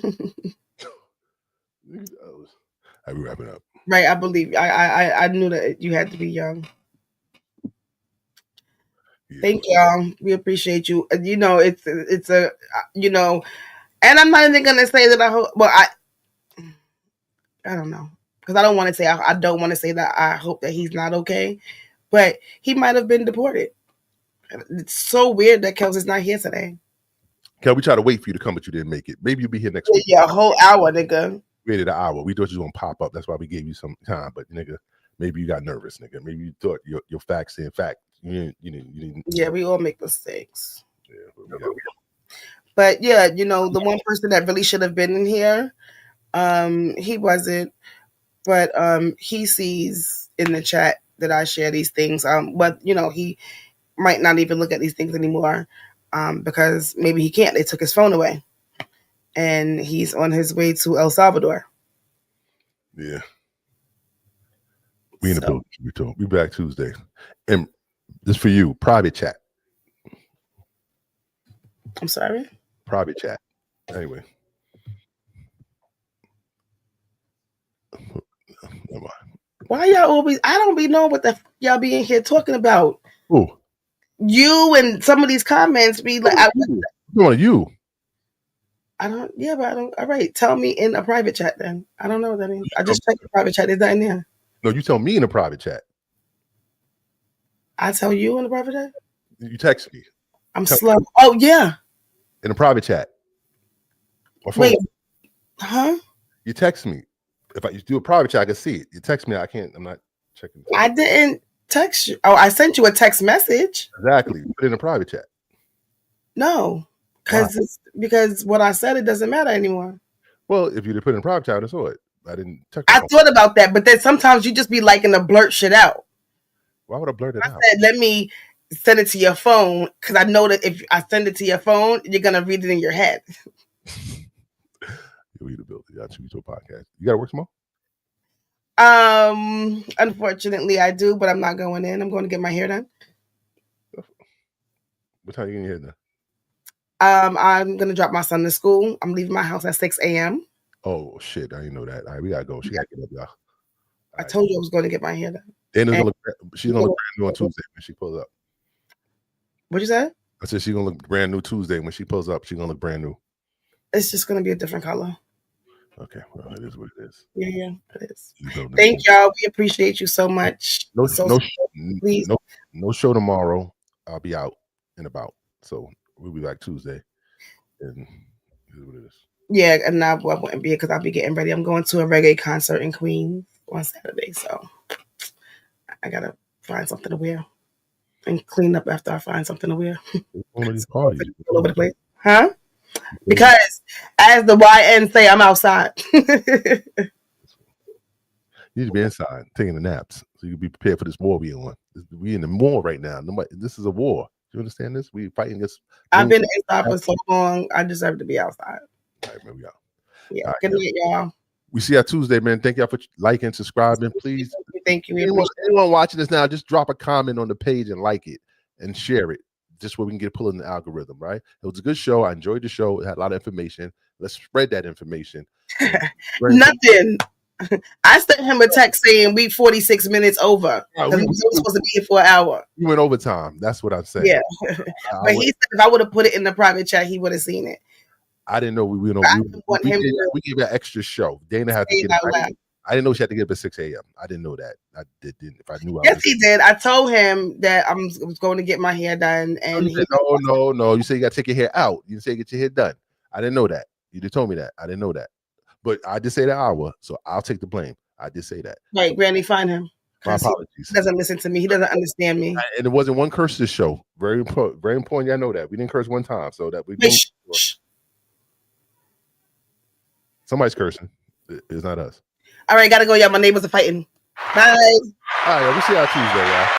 be wrapping up. Right, I believe. I knew that you had to be young. Yeah. Thank y'all. We appreciate you. You know, it's a and I'm not even gonna say that I hope. Well, I don't know because I don't want to say I don't want to say that I hope that he's not okay, but he might have been deported. It's so weird that Kelsey's not here today. Kel, we try to wait for you to come, but you didn't make it. Maybe you'll be here next week. Yeah, a whole hour, nigga. We waited an hour. We thought you was gonna pop up. That's why we gave you some time. But nigga, maybe you got nervous, nigga. Maybe you thought your facts in fact. You didn't. Yeah, we all make mistakes. Yeah, but yeah, the one person that really should have been in here, he wasn't. but he sees in the chat that I share these things. But he might not even look at these things anymore because maybe he can't. They took his phone away, and he's on his way to El Salvador. Yeah. We in the building. We back Tuesday. And this for you, private chat. I'm sorry? Private chat. Anyway. Why y'all always, I don't be knowing what the y'all be in here talking about. Who? You and some of these comments be like, you. I don't, yeah, but I don't, all right, tell me in a private chat then. I don't know what that means. I just checked the private chat. Is that in there? No, you tell me in a private chat. I tell you in the private chat? You text me. I'm slow. Oh, yeah. In a private chat. Wait. Huh? You text me. If I do a private chat, I can see it. You text me, I can't. I'm not checking. I didn't text you. Oh, I sent you a text message. Exactly. Put it in a private chat. No, because what I said, it doesn't matter anymore. Well, if you did put it in a private chat, I saw it. I didn't check. I thought about that, but then sometimes you just be liking to blurt shit out. Why would I blurt it out? I said, let me send it to your phone because I know that if I send it to your phone, you're gonna read it in your head. You read the bill. You got to your podcast. You got to work tomorrow? Unfortunately, I do, but I'm not going in. I'm going to get my hair done. What time are you getting your hair done? I'm gonna drop my son to school. I'm leaving my house at 6 a.m. Oh shit! I didn't know that. All right, we gotta go. She gotta get up, y'all. I told you I was going to get my hair done. She's gonna look brand new on Tuesday when she pulls up. What'd you say? I said she's gonna look brand new Tuesday when she pulls up. She's gonna look brand new. It's just gonna be a different color. Okay, well, it is what it is. Yeah, it is. Thank y'all. We appreciate you so much. No show tomorrow. I'll be out and about, so we'll be back Tuesday. And it is what it is. Yeah, and I wouldn't be because I'll be getting ready. I'm going to a reggae concert in Queens on Saturday, so I gotta find something to wear and clean up after I find something to wear. One of these parties all over the place, huh? Because as the YN say, I'm outside. You need to be inside taking the naps so you can be prepared for this war we on. We in the war right now. This is a war. You understand this? We fighting this. I've been inside for so long. I deserve to be outside. All right, man, we out. Yeah, good night, y'all. We see you Tuesday, man. Thank y'all for liking, subscribing. Please. Thank you. Anyone watching this now, just drop a comment on the page and like it and share it. Just where we can get pulled in the algorithm, right? It was a good show. I enjoyed the show. It had a lot of information. Let's spread that information. Nothing. I sent him a text saying we 46 minutes over. We were supposed to be here for an hour. You went overtime. That's what I'm saying. Yeah. But he said if I would have put it in the private chat, he would have seen it. I didn't know we gave an extra show. Dana had to get it. I didn't know she had to get up at 6 a.m. I didn't know that. I didn't. If I knew, yes, he did. I told him that I was going to get my hair done, and no. You say you got to take your hair out. You say get your hair done. I didn't know that. You just told me that. I didn't know that. But I did say the hour, so I'll take the blame. I did say that. Right, Brandy, find him. My apologies. He doesn't listen to me. He doesn't understand me. And it wasn't one curse this show. Very important. Very important. Y'all know that we didn't curse one time, so that we. Somebody's cursing. It's not us. All right, gotta go, y'all. My neighbors are fighting. Bye. All right, we'll see y'all Tuesday, y'all.